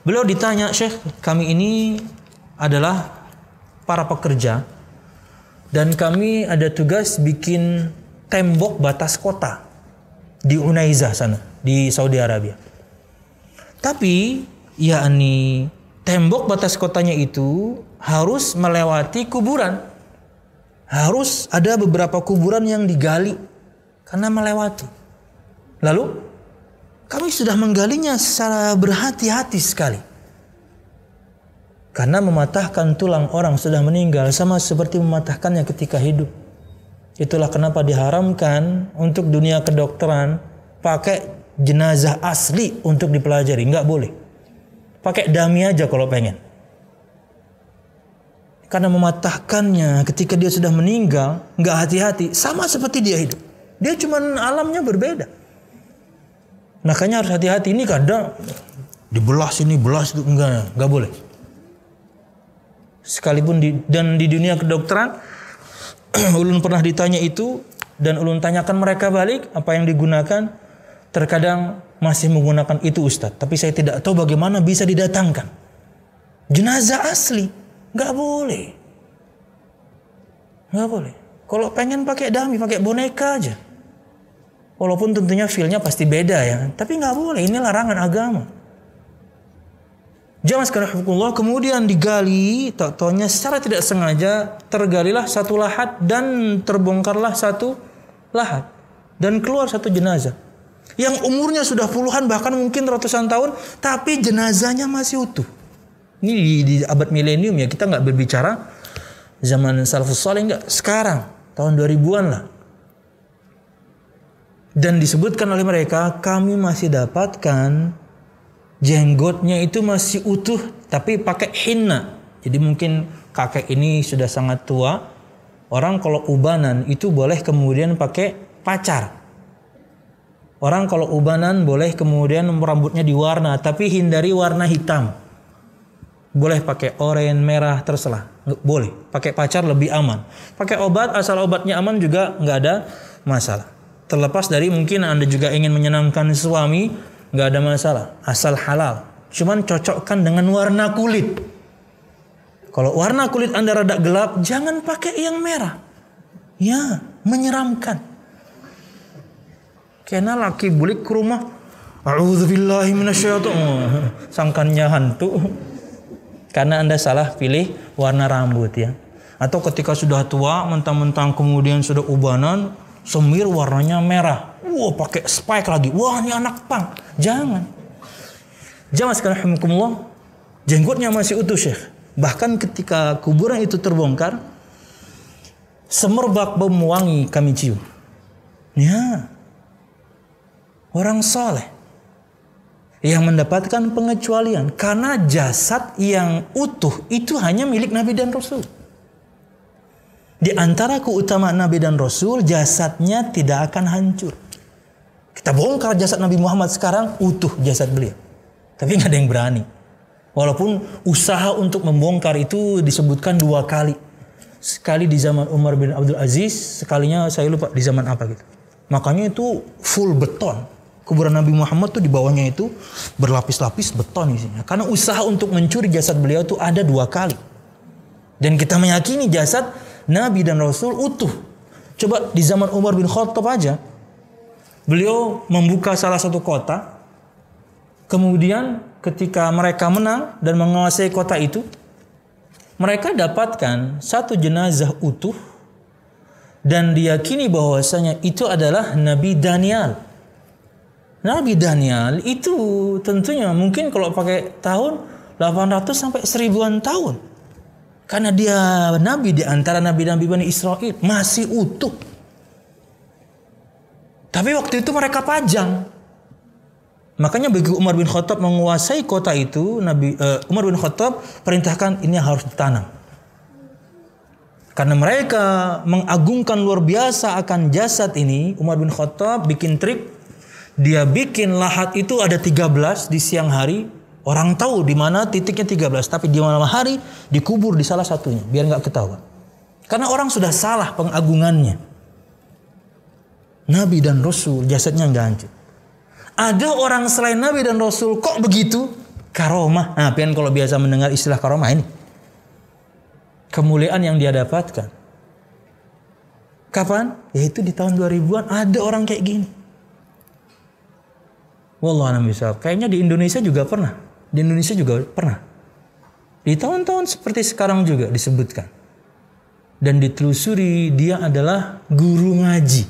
[SPEAKER 1] Beliau ditanya, Syekh, kami ini adalah para pekerja dan kami ada tugas bikin tembok batas kota di Unaizah sana, di Saudi Arabia. Tapi, yakni tembok batas kotanya itu harus melewati kuburan. Harus ada beberapa kuburan yang digali karena melewati. Lalu kami sudah menggalinya secara berhati-hati sekali. Karena mematahkan tulang orang sudah meninggal sama seperti mematahkannya ketika hidup. Itulah kenapa diharamkan untuk dunia kedokteran pakai jenazah asli untuk dipelajari. Enggak boleh. Pakai dummy aja kalau pengen. Karena mematahkannya ketika dia sudah meninggal, nggak hati-hati, sama seperti dia hidup. Dia cuma alamnya berbeda. Makanya harus hati-hati. Ini kadang dibelah sini, belah situ, nggak boleh. Sekalipun di dunia kedokteran, ulun pernah ditanya itu dan ulun tanyakan mereka balik apa yang digunakan. Terkadang masih menggunakan itu Ustadz, tapi saya tidak tahu bagaimana bisa didatangkan jenazah asli. Nggak boleh. Kalau pengen pakai dummy, pakai boneka aja. Walaupun tentunya feel-nya pasti beda ya. Tapi nggak boleh, ini larangan agama. Jamaah sekalian rahimakumullah, kemudian digali, tak-taunya secara tidak sengaja tergalilah satu lahat dan terbongkarlah satu lahat. Dan keluar satu jenazah. Yang umurnya sudah puluhan bahkan mungkin ratusan tahun, tapi jenazahnya masih utuh. Ini di abad milenium ya, kita nggak berbicara zaman salafus saleh, nggak. Sekarang, tahun 2000-an lah. Dan disebutkan oleh mereka, kami masih dapatkan jenggotnya itu masih utuh, tapi pakai hinna. Jadi mungkin kakek ini sudah sangat tua. Orang kalau ubanan itu boleh kemudian pakai pacar. Orang kalau ubanan boleh kemudian rambutnya diwarna, tapi hindari warna hitam. Boleh pakai oranye, merah, terserah. Boleh. Pakai pacar lebih aman. Pakai obat, asal obatnya aman juga nggak ada masalah. Terlepas dari mungkin Anda juga ingin menyenangkan suami, nggak ada masalah, asal halal. Cuman cocokkan dengan warna kulit. Kalau warna kulit Anda rada gelap, jangan pakai yang merah. Ya, menyeramkan. Karena laki bulik ke rumah, a'udzubillahi minasyaitonir, sangkannya hantu. Karena Anda salah pilih warna rambut ya. Atau ketika sudah tua, mentang-mentang kemudian sudah ubanan, semir warnanya merah. Wah, pakai spike lagi. Wah, ini anak pang. Jangan. Jamaah sekalian rahimakumullah, jenggotnya masih utuh, Syekh. Bahkan ketika kuburan itu terbongkar, semerbak bau wangi kami cium. Ya. Orang soleh yang mendapatkan pengecualian karena jasad yang utuh itu hanya milik Nabi dan Rasul. Di antara keutamaan Nabi dan Rasul, jasadnya tidak akan hancur. Kita bongkar jasad Nabi Muhammad sekarang, utuh jasad beliau. Tapi nggak ada yang berani. Walaupun usaha untuk membongkar itu disebutkan 2 kali. Sekali di zaman Umar bin Abdul Aziz, sekalinya saya lupa di zaman apa gitu. Makanya itu full beton. Kuburan Nabi Muhammad tuh di bawahnya itu berlapis-lapis beton isinya. Karena usaha untuk mencuri jasad beliau itu ada 2 kali. Dan kita meyakini jasad Nabi dan Rasul utuh. Coba di zaman Umar bin Khattab aja. Beliau membuka salah satu kota. Kemudian ketika mereka menang dan menguasai kota itu, mereka dapatkan satu jenazah utuh. Dan diyakini bahwasanya itu adalah Nabi Daniel. Nabi Daniel itu tentunya mungkin kalau pakai tahun 800 sampai 1000-an tahun. Karena dia nabi di antara nabi-nabi Bani Israel, masih utuh. Tapi waktu itu mereka pajang. Makanya bagi Umar bin Khattab menguasai kota itu, Umar bin Khattab perintahkan ini harus ditanam. Karena mereka mengagungkan luar biasa akan jasad ini, Umar bin Khattab bikin trik. Dia bikin lahat itu ada 13 di siang hari. Orang tahu di mana titiknya 13, tapi di malam hari dikubur di salah satunya biar nggak ketahuan. Karena orang sudah salah pengagungannya. Nabi dan Rasul jasadnya nggak hancur. Ada orang selain Nabi dan Rasul kok begitu? Karomah. Nah, pian kalau biasa mendengar istilah karomah ini. Kemuliaan yang dia dapatkan. Kapan? Yaitu di tahun 2000-an ada orang kayak gini. Wallahualam bishawab. Kayaknya di Indonesia juga pernah. Di Indonesia juga pernah. Di tahun-tahun seperti sekarang juga disebutkan. Dan ditelusuri dia adalah guru ngaji.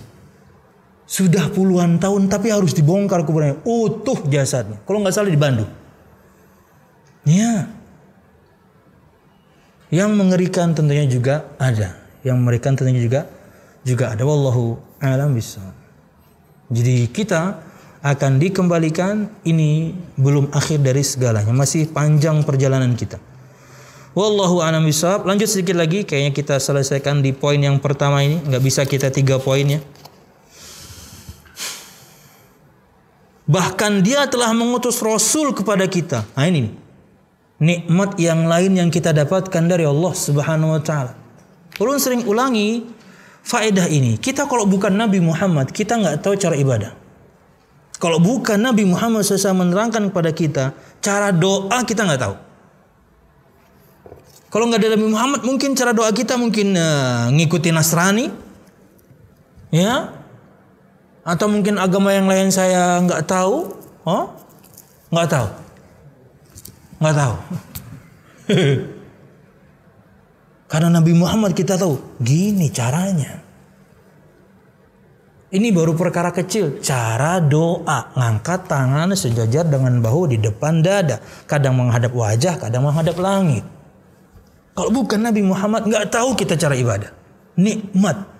[SPEAKER 1] Sudah puluhan tahun tapi harus dibongkar kuburannya. Utuh jasadnya. Kalau nggak salah di Bandung. Ya. Yang mengerikan tentunya juga ada. Yang mengerikan tentunya juga ada. Wallahu a'lam bishawab. Jadi kita akan dikembalikan, ini belum akhir dari segalanya, masih panjang perjalanan kita. Wallahu a'lam bishawab. Lanjut sedikit lagi, kayaknya kita selesaikan di poin yang pertama ini, nggak bisa kita 3 poinnya. Bahkan dia telah mengutus Rasul kepada kita. Nah ini nikmat yang lain yang kita dapatkan dari Allah Subhanahu wa taala. Ulun sering ulangi faedah ini. Kita kalau bukan Nabi Muhammad, kita nggak tahu cara ibadah. Kalau bukan Nabi Muhammad SAW menerangkan kepada kita cara doa, kita nggak tahu. Kalau nggak ada Nabi Muhammad, mungkin cara doa kita mungkin ngikuti Nasrani, Ya? Atau mungkin agama yang lain saya nggak tahu? Oh? Nggak tahu. Nggak tahu. Karena Nabi Muhammad kita tahu, gini caranya. Ini baru perkara kecil, cara doa, ngangkat tangan sejajar dengan bahu di depan dada, kadang menghadap wajah, kadang menghadap langit. Kalau bukan Nabi Muhammad, nggak tahu kita cara ibadah. Nikmat.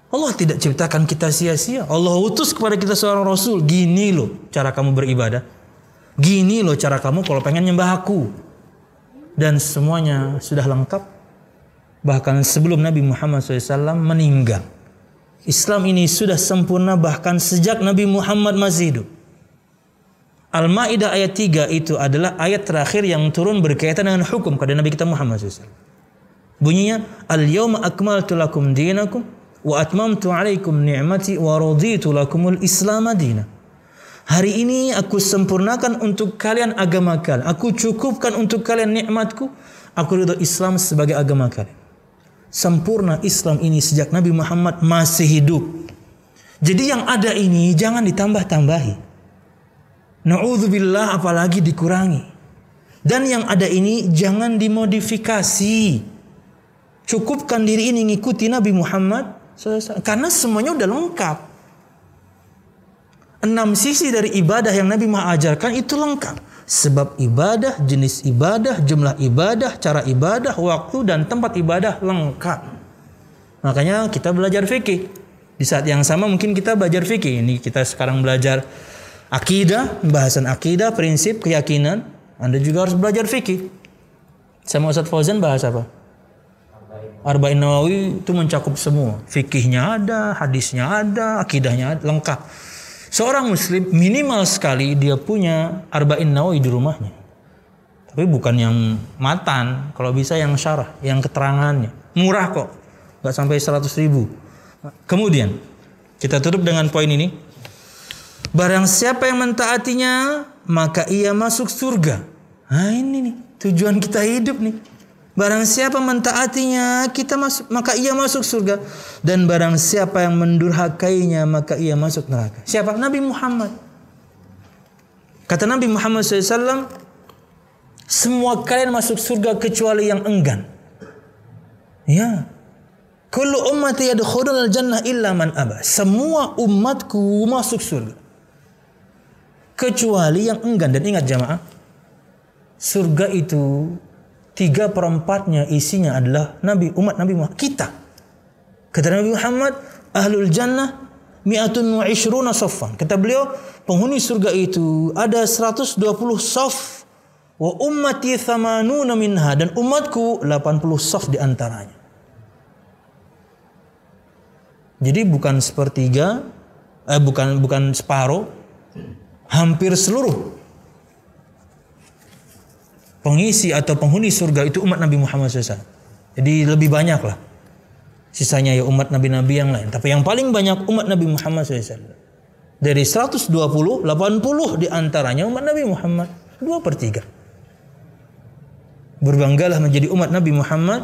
[SPEAKER 1] Allah tidak ciptakan kita sia-sia. Allah utus kepada kita seorang Rasul. Gini loh cara kamu beribadah. Gini loh cara kamu kalau pengen nyembah aku. Dan semuanya sudah lengkap. Bahkan sebelum Nabi Muhammad SAW meninggal. Islam ini sudah sempurna bahkan sejak Nabi Muhammad masih hidup. Al-Ma'idah ayat 3 itu adalah ayat terakhir yang turun berkaitan dengan hukum kepada Nabi kita Muhammad SAW. Bunyinya, Al-yawma akmaltu lakum dinakum wa atmamtu alaikum ni'mati wa raditu lakumul Islam madina. Hari ini aku sempurnakan untuk kalian agama kalian. Aku cukupkan untuk kalian nikmatku. Aku ridho Islam sebagai agama kalian. Sempurna Islam ini sejak Nabi Muhammad masih hidup. Jadi yang ada ini jangan ditambah-tambahi. Na'udzubillah apalagi dikurangi. Dan yang ada ini jangan dimodifikasi. Cukupkan diri ini ngikuti Nabi Muhammad karena semuanya udah lengkap. 6 sisi dari ibadah yang Nabi mengajarkan itu lengkap. Sebab ibadah, jenis ibadah, jumlah ibadah, cara ibadah, waktu dan tempat ibadah lengkap. Makanya kita belajar fikih. Di saat yang sama mungkin kita belajar fikih. Ini kita sekarang belajar akidah, pembahasan akidah, prinsip, keyakinan. Anda juga harus belajar fikih. Sama Ustaz Fauzan bahas apa? Arba'in Nawawi itu mencakup semua. Fikihnya ada, hadisnya ada, akidahnya ada, lengkap. Seorang muslim minimal sekali dia punya Arba'in Nawawi di rumahnya. Tapi bukan yang matan, kalau bisa yang syarah, yang keterangannya. Murah kok, gak sampai 100.000. Kemudian, kita tutup dengan poin ini. Barang siapa yang mentaatinya, maka ia masuk surga. Nah ini nih, tujuan kita hidup nih. Barang siapa mentaatinya, maka ia masuk surga. Dan barang siapa yang mendurhakainya, maka ia masuk neraka. Siapa? Nabi Muhammad. Kata Nabi Muhammad SAW, semua kalian masuk surga kecuali yang enggan. Ya. Kullu ummati yadkhulunal jannah illa man aba. Semua umatku masuk surga kecuali yang enggan. Dan ingat jamaah, surga itu 3/4 isinya adalah umat Nabi Muhammad, kita. Kata Nabi Muhammad, ahlul jannah mi'atun wa ishruna saffan. Kata beliau, penghuni surga itu ada 120 saf. Wa ummati thamanuna minha. Dan umatku 80 saf di antaranya. Jadi bukan sepertiga, bukan separuh, hampir seluruh pengisi atau penghuni surga itu umat Nabi Muhammad SAW. Jadi lebih banyak lah. Sisanya ya umat Nabi-Nabi yang lain. Tapi yang paling banyak umat Nabi Muhammad SAW. Dari 120, 80 diantaranya umat Nabi Muhammad. 2/3. Berbanggalah menjadi umat Nabi Muhammad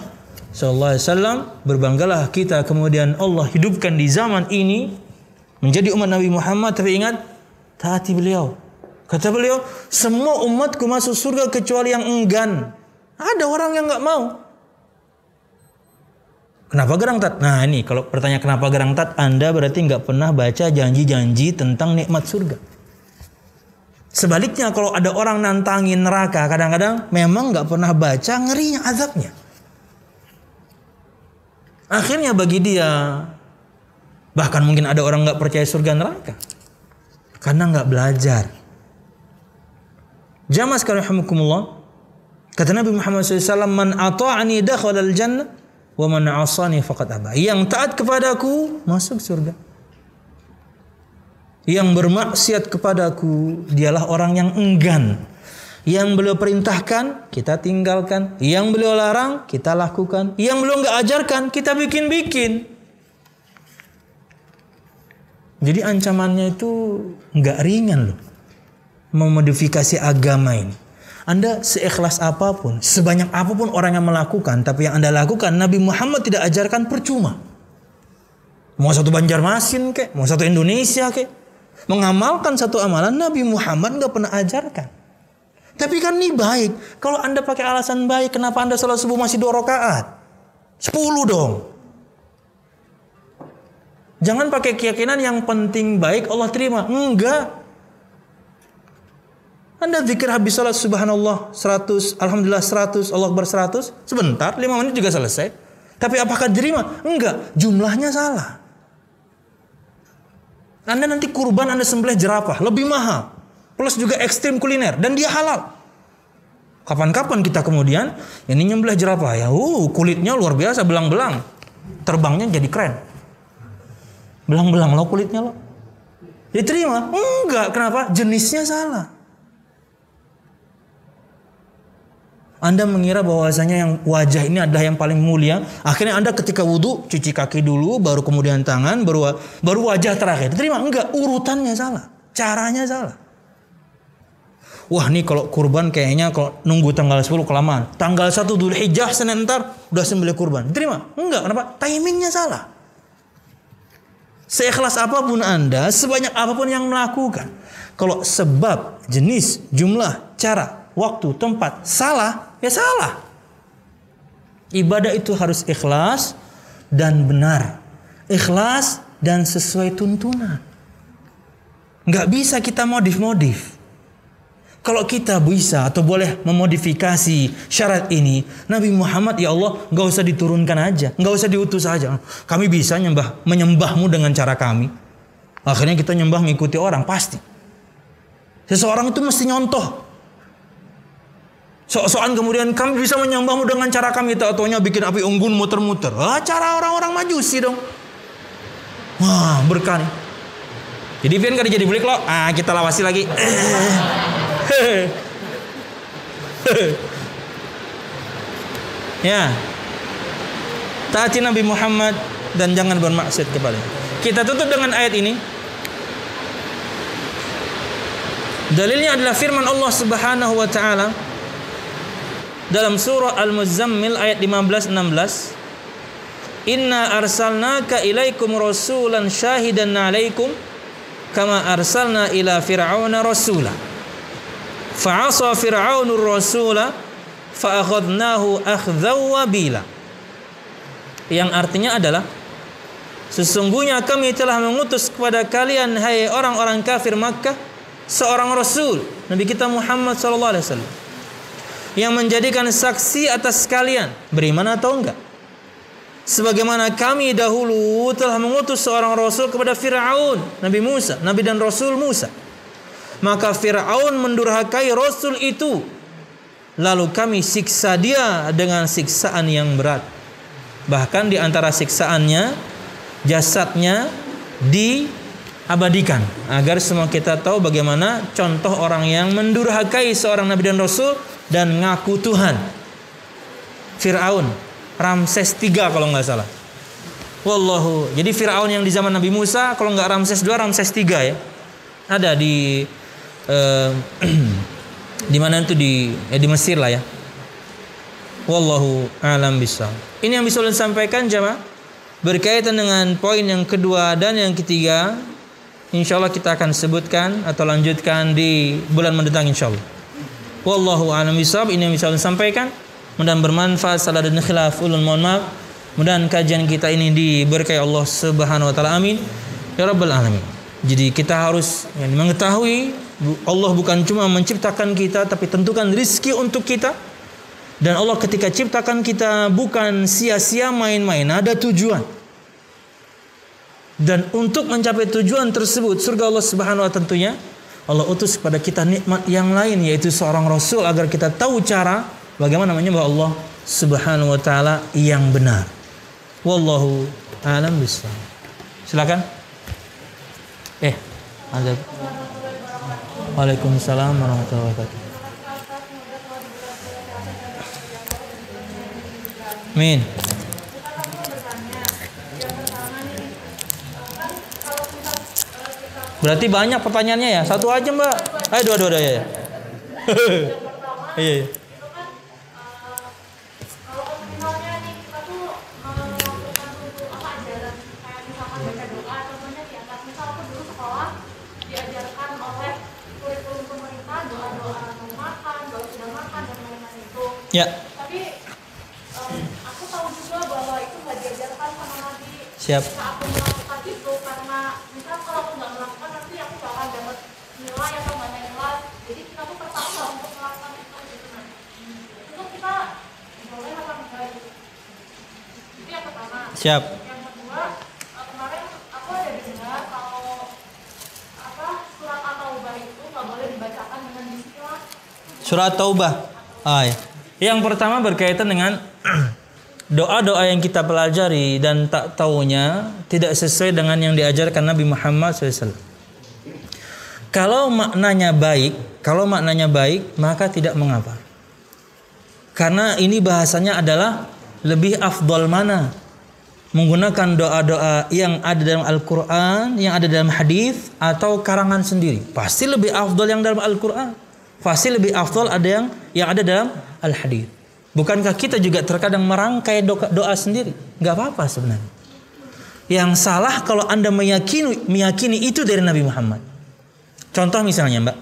[SPEAKER 1] SAW. Berbanggalah kita kemudian Allah hidupkan di zaman ini menjadi umat Nabi Muhammad. Tapi ingat, taati beliau. Kata beliau, semua umatku masuk surga kecuali yang enggan. Ada orang yang nggak mau. Kenapa gerang tat? Nah ini kalau bertanya kenapa gerang tat, Anda berarti nggak pernah baca janji-janji tentang nikmat surga. Sebaliknya kalau ada orang nantangin neraka, kadang-kadang memang nggak pernah baca ngerinya azabnya. Akhirnya bagi dia, bahkan mungkin ada orang nggak percaya surga neraka karena nggak belajar. Jamaah sekalian rahimakumullah, kata Nabi Muhammad SAW, man ata'ani dakhalal jannah wa man 'asani faqad aba. Yang taat kepadaku masuk surga. Yang bermaksiat kepadaku dialah orang yang enggan. Yang beliau perintahkan kita tinggalkan, yang beliau larang kita lakukan, yang beliau enggak ajarkan kita bikin-bikin. Jadi ancamannya itu enggak ringan loh. Memodifikasi agama ini. Anda seikhlas apapun, sebanyak apapun orang yang melakukan, tapi yang Anda lakukan Nabi Muhammad tidak ajarkan, percuma. Mau satu Banjarmasin kek, mau satu Indonesia kek, mengamalkan satu amalan Nabi Muhammad nggak pernah ajarkan. Tapi kan ini baik. Kalau Anda pakai alasan baik, kenapa Anda salat subuh masih 2 rakaat? 10 dong. Jangan pakai keyakinan yang penting baik Allah terima. Enggak. Anda zikir habis salat subhanallah 100, alhamdulillah 100, Allah Akbar 100, sebentar, 5 menit juga selesai. Tapi apakah diterima? Enggak, jumlahnya salah. Anda nanti kurban Anda sembelih jerapah, lebih mahal. Plus juga ekstrim kuliner, dan dia halal. Kapan-kapan kita kemudian, ini nyembelih jerapah ya, kulitnya luar biasa, belang-belang. Terbangnya jadi keren. Belang-belang lo kulitnya lo. Diterima? Enggak, kenapa? Jenisnya salah. Anda mengira bahwasanya yang wajah ini adalah yang paling mulia. Akhirnya Anda ketika wudhu cuci kaki dulu, baru kemudian tangan, baru wajah terakhir. Terima? Enggak, urutannya salah, caranya salah. Wah, nih kalau kurban kayaknya kalau nunggu tanggal 10 kelamaan. Tanggal 1 Dzulhijjah Senin ntar udah sembelih kurban. Terima? Enggak, kenapa? Timingnya salah. Seikhlas apapun Anda, sebanyak apapun yang melakukan, kalau sebab, jenis, jumlah, cara, waktu, tempat salah, ya salah. Ibadah itu harus ikhlas dan benar. Ikhlas dan sesuai tuntunan. Nggak bisa kita modif-modif. Kalau kita bisa atau boleh memodifikasi syarat ini, Nabi Muhammad, ya Allah, nggak usah diturunkan aja, nggak usah diutus aja. Kami bisa menyembahmu dengan cara kami. Akhirnya kita nyembah mengikuti orang, pasti. Seseorang itu mesti nyontoh. Soal kemudian kami bisa menyembahmu dengan cara kami, taunya bikin api unggun muter-muter. Cara orang-orang Majusi dong. Wah, berkah nih. Jadi Vian kan jadi beli lo. Kita lawasi lagi. Ya. Taati Nabi Muhammad dan jangan bermaksud kepadanya. Kita tutup dengan ayat ini. Dalilnya adalah firman Allah Subhanahu wa taala dalam surah Al-Muzammil ayat 15-16. Inna arsalnaka ilaikum rasulan syahidan 'alaikum kama arsalna ila fir'auna rasula. Fa'asa fir'aunur rasula fa'akhadnahu akhdhaw wabila. Yang artinya adalah, sesungguhnya kami telah mengutus kepada kalian hai orang-orang kafir Makkah seorang rasul, Nabi kita Muhammad sallallahu alaihi wasallam, yang menjadikan saksi atas kalian beriman atau enggak. Sebagaimana kami dahulu telah mengutus seorang rasul kepada Fir'aun, Nabi Musa, Nabi dan Rasul Musa. Maka Fir'aun mendurhakai rasul itu, lalu kami siksa dia dengan siksaan yang berat. Bahkan di antara siksaannya, jasadnya diabadikan, agar semua kita tahu bagaimana contoh orang yang mendurhakai seorang Nabi dan Rasul dan ngaku Tuhan. Fir'aun, Ramses III kalau nggak salah. Wallahu. Jadi Fir'aun yang di zaman Nabi Musa, kalau nggak Ramses II, Ramses III ya. Ada di di mana itu di Mesir lah ya. Wallahu a'lam bishawab. Ini yang bisa ulun sampaikan jemaah berkaitan dengan poin yang kedua dan yang ketiga. Insyaallah kita akan sebutkan atau lanjutkan di bulan mendatang insyaallah. Wallahu a'lam bishawab. Ini yang bisa ulun sampaikan. Mudah-mudahan bermanfaat. Salah dan khilaf ulun mohon maaf. Mudah-mudahan kajian kita ini diberkahi Allah Subhanahu wa taala. Amin ya rabbal alamin. Jadi kita harus mengetahui Allah bukan cuma menciptakan kita, tapi tentukan rizki untuk kita. Dan Allah ketika ciptakan kita bukan sia-sia main-main, ada tujuan. Dan untuk mencapai tujuan tersebut, surga Allah Subhanahu wa taala tentunya, Allah utus kepada kita nikmat yang lain, yaitu seorang Rasul, agar kita tahu cara bagaimana menyembah Allah Subhanahu wa taala yang benar. Wallahu a'lam bishawab. Silakan. Ada. Waalaikumsalam warahmatullahi wabarakatuh. Amin. Berarti banyak pertanyaannya ya? Satu aja Mbak. Dua ya. Iya.
[SPEAKER 2] Itu kan kalau optimalnya nih kita tuh melakukan suatu ajaran kayak misalkan baca doa contohnya di atas misal aku dulu sekolah diajarkan oleh kurikulum pemerintah doa-doa mau makan, doa sudah makan dan lain-lain itu.
[SPEAKER 1] Ya.
[SPEAKER 2] Tapi aku tahu juga bahwa itu nggak diajarkan sama Nabi.
[SPEAKER 1] Siap.
[SPEAKER 2] Ketika aku melakukan itu karena misal kalau aku nggak melakukan nanti aku nggak akan dapat nilai atau nggak nilai. Jadi kita tuh terpaksa untuk melakukan itu gitu kan. Itu kita boleh apa enggak gitu. Itu yang pertama.
[SPEAKER 1] Siap.
[SPEAKER 2] Yang kedua kemarin aku ada dengar kalau surat At-Taubah itu nggak boleh dibacakan dengan bismillah.
[SPEAKER 1] Surat Taubah. Ya. Yang pertama berkaitan dengan doa-doa yang kita pelajari dan tak taunya tidak sesuai dengan yang diajarkan Nabi Muhammad SAW. Kalau maknanya baik, maka tidak mengapa. Karena ini bahasanya adalah lebih afdal mana menggunakan doa-doa yang ada dalam Al-Quran, yang ada dalam hadis atau karangan sendiri. Pasti lebih afdal yang dalam Al-Quran. Pasti lebih afdal ada yang ada dalam Al-Hadis. Bukankah kita juga terkadang merangkai doa sendiri? Gak apa-apa sebenarnya. Yang salah kalau Anda meyakini itu dari Nabi Muhammad. Contoh misalnya Mbak,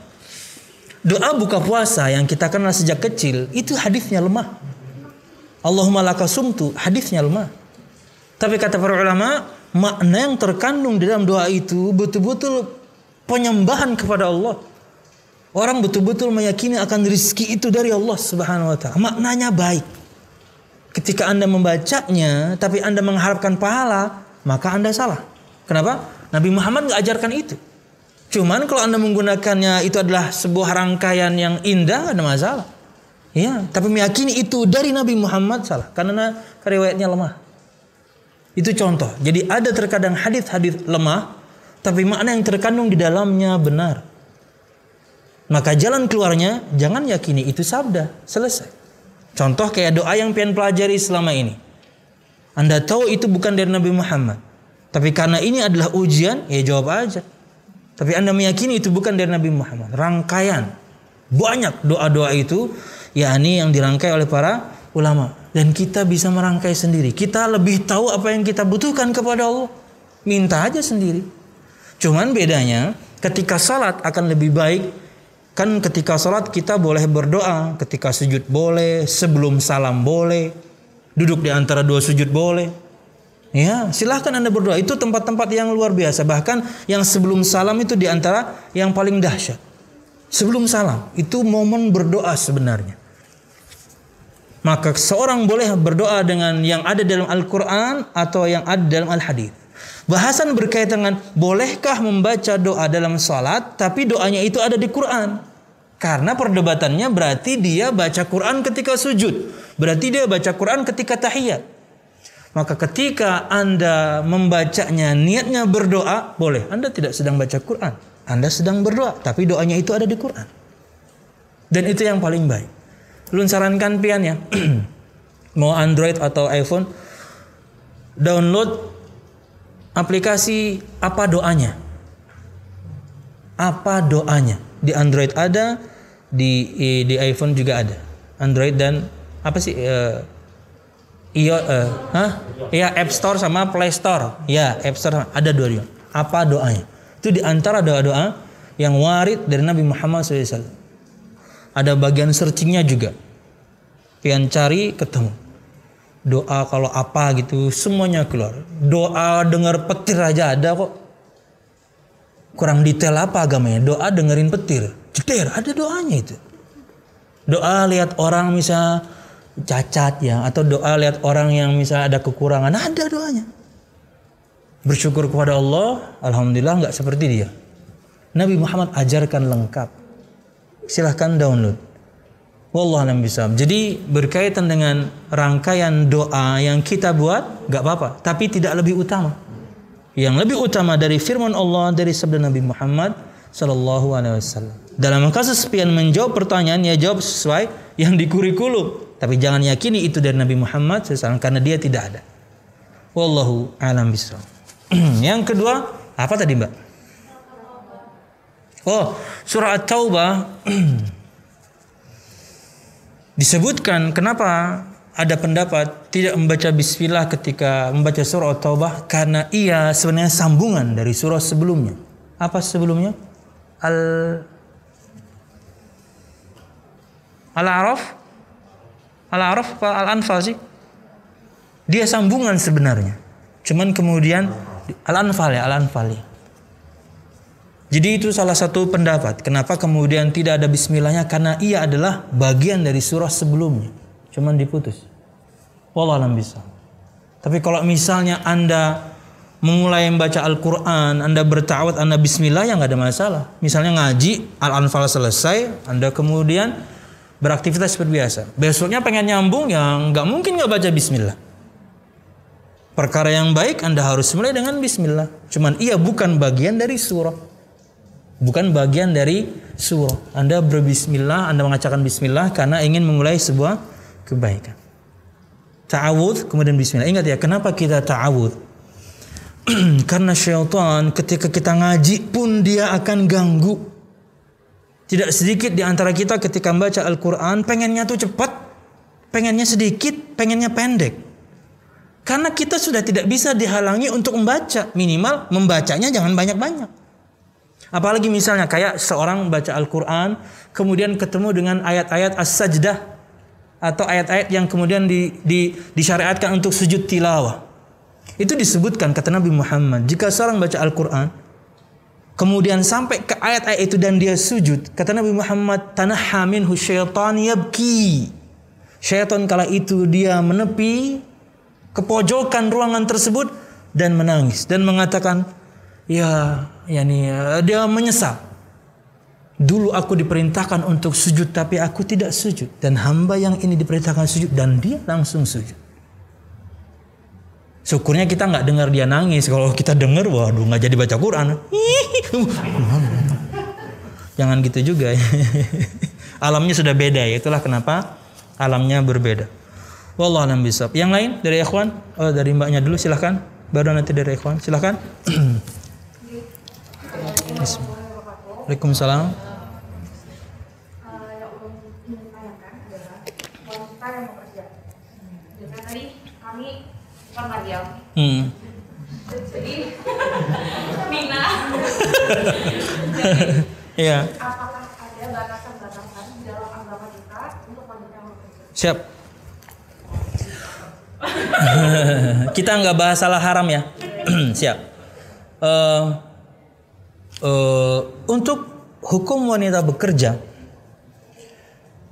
[SPEAKER 1] doa buka puasa yang kita kenal sejak kecil, itu hadisnya lemah. Allahumma laka sumtu, hadisnya lemah. Tapi kata para ulama, makna yang terkandung di dalam doa itu betul-betul penyembahan kepada Allah. Orang betul-betul meyakini akan rezeki itu dari Allah Subhanahu wa taala. Maknanya baik. Ketika Anda membacanya tapi Anda mengharapkan pahala, maka Anda salah. Kenapa? Nabi Muhammad enggak ajarkan itu. Cuman kalau Anda menggunakannya itu adalah sebuah rangkaian yang indah, enggak ada masalah. Ya, tapi meyakini itu dari Nabi Muhammad salah karena riwayatnya lemah. Itu contoh. Jadi ada terkadang hadis-hadis lemah tapi makna yang terkandung di dalamnya benar. Maka jalan keluarnya jangan yakini itu sabda, selesai. Contoh kayak doa yang pian pelajari selama ini. Anda tahu itu bukan dari Nabi Muhammad, tapi karena ini adalah ujian, ya jawab aja. Tapi Anda meyakini itu bukan dari Nabi Muhammad. Rangkaian banyak doa-doa itu, yakni yang dirangkai oleh para ulama. Dan kita bisa merangkai sendiri. Kita lebih tahu apa yang kita butuhkan kepada Allah. Minta aja sendiri. Cuman bedanya ketika salat akan lebih baik. Kan ketika salat kita boleh berdoa, ketika sujud boleh, sebelum salam boleh, duduk di antara dua sujud boleh. Ya, silahkan Anda berdoa. Itu tempat-tempat yang luar biasa. Bahkan yang sebelum salam itu di antara yang paling dahsyat. Sebelum salam itu momen berdoa sebenarnya. Maka seorang boleh berdoa dengan yang ada dalam Al-Quran atau yang ada dalam Al-Hadis. Bahasan berkaitan dengan bolehkah membaca doa dalam salat tapi doanya itu ada di Quran. Karena perdebatannya berarti dia baca Quran ketika sujud. Berarti dia baca Quran ketika tahiyat. Maka ketika Anda membacanya niatnya berdoa, boleh. Anda tidak sedang baca Quran. Anda sedang berdoa, tapi doanya itu ada di Quran. Dan itu yang paling baik. Lu sarankan pian ya. Mau Android atau iPhone, download aplikasi apa doanya. Apa doanya? Di Android ada, di iPhone juga ada. Android dan apa sih? Ya App Store sama Play Store. Ya App Store ada dua. Apa doanya? Itu di antara doa-doa yang warid dari Nabi Muhammad SAW. Ada bagian searchingnya juga. Pian cari ketemu. Doa kalau apa gitu semuanya keluar. Doa dengar petir aja ada kok. Kurang detail apa agamanya? Doa dengerin petir. Cetir, ada doanya itu. Doa lihat orang misal cacat ya, atau doa lihat orang yang misal ada kekurangan, ada doanya. Bersyukur kepada Allah, alhamdulillah nggak seperti dia. Nabi Muhammad ajarkan lengkap. Silahkan download. Wallahu a'lam bishawab. Jadi berkaitan dengan rangkaian doa yang kita buat, nggak apa-apa, tapi tidak lebih utama. Yang lebih utama dari firman Allah, dari sabda Nabi Muhammad sallallahu alaihi wasallam. Dalam kasus pian menjawab pertanyaan, ya jawab sesuai yang di kurikulum, tapi jangan yakini itu dari Nabi Muhammad SAW karena dia tidak ada. Wallahu a'lam bishawab. Yang kedua, apa tadi Mbak? Oh, surah At-Taubah. Disebutkan kenapa ada pendapat tidak membaca bismillah ketika membaca surah At-Taubah, karena ia sebenarnya sambungan dari surah sebelumnya. Apa sebelumnya? Al-A'raf? Al-A'raf apa Al-Anfal sih? Dia sambungan sebenarnya. Cuman kemudian Al-Anfal ya. Jadi itu salah satu pendapat. Kenapa kemudian tidak ada bismillahnya? Karena ia adalah bagian dari surah sebelumnya. Cuman diputus. Wallahualam bisa. Tapi kalau misalnya Anda memulai membaca Al-Quran, Anda berta'awudz, Anda bismillah, ya nggak ada masalah. Misalnya ngaji, Al-Anfal selesai, Anda kemudian beraktivitas seperti biasa. Besoknya pengen nyambung, ya nggak mungkin nggak baca bismillah. Perkara yang baik Anda harus mulai dengan bismillah. Cuman ia bukan bagian dari surah. Bukan bagian dari surah. Anda berbismillah, Anda mengacarkan bismillah karena ingin memulai sebuah kebaikan. Ta'awudz kemudian bismillah. Ingat ya, kenapa kita ta'awudz? Karena syaitan ketika kita ngaji pun dia akan ganggu. Tidak sedikit di antara kita ketika membaca Al-Quran pengennya tuh cepat, pengennya sedikit, pengennya pendek. Karena kita sudah tidak bisa dihalangi untuk membaca. Minimal membacanya jangan banyak-banyak. Apalagi misalnya kayak seorang baca Al-Quran kemudian ketemu dengan ayat-ayat As-Sajdah atau ayat-ayat yang kemudian disyariatkan untuk sujud tilawah. Itu disebutkan kata Nabi Muhammad, jika seorang baca Al-Quran kemudian sampai ke ayat-ayat itu dan dia sujud, kata Nabi Muhammad, tanahha minhu syaitan yabki. Syaitan kala itu dia menepi ke pojokan ruangan tersebut dan menangis dan mengatakan, dia menyesal. Dulu aku diperintahkan untuk sujud tapi aku tidak sujud, dan hamba yang ini diperintahkan sujud dan dia langsung sujud. Syukurnya kita nggak dengar dia nangis. Kalau kita dengar, waduh, nggak jadi baca Quran. Jangan gitu juga. Alamnya sudah beda ya. Itulah kenapa alamnya berbeda. Wallahu a'lam bishawab. Yang lain dari ikhwan? Oh, dari mbaknya dulu silahkan. Baru nanti dari ikhwan. Silahkan. Waalaikumsalam.
[SPEAKER 2] Yang ulun ingin tanyakan adalah wanita yang bekerja. Dengan tadi kami bukan Mariam. Jadi Mina.
[SPEAKER 1] Iya.
[SPEAKER 2] Apakah ada batasan-batasan di dalam agama kita untuk wanita yang bekerja?
[SPEAKER 1] Siap. Kita nggak bahas salah haram ya. Siap. Untuk hukum wanita bekerja,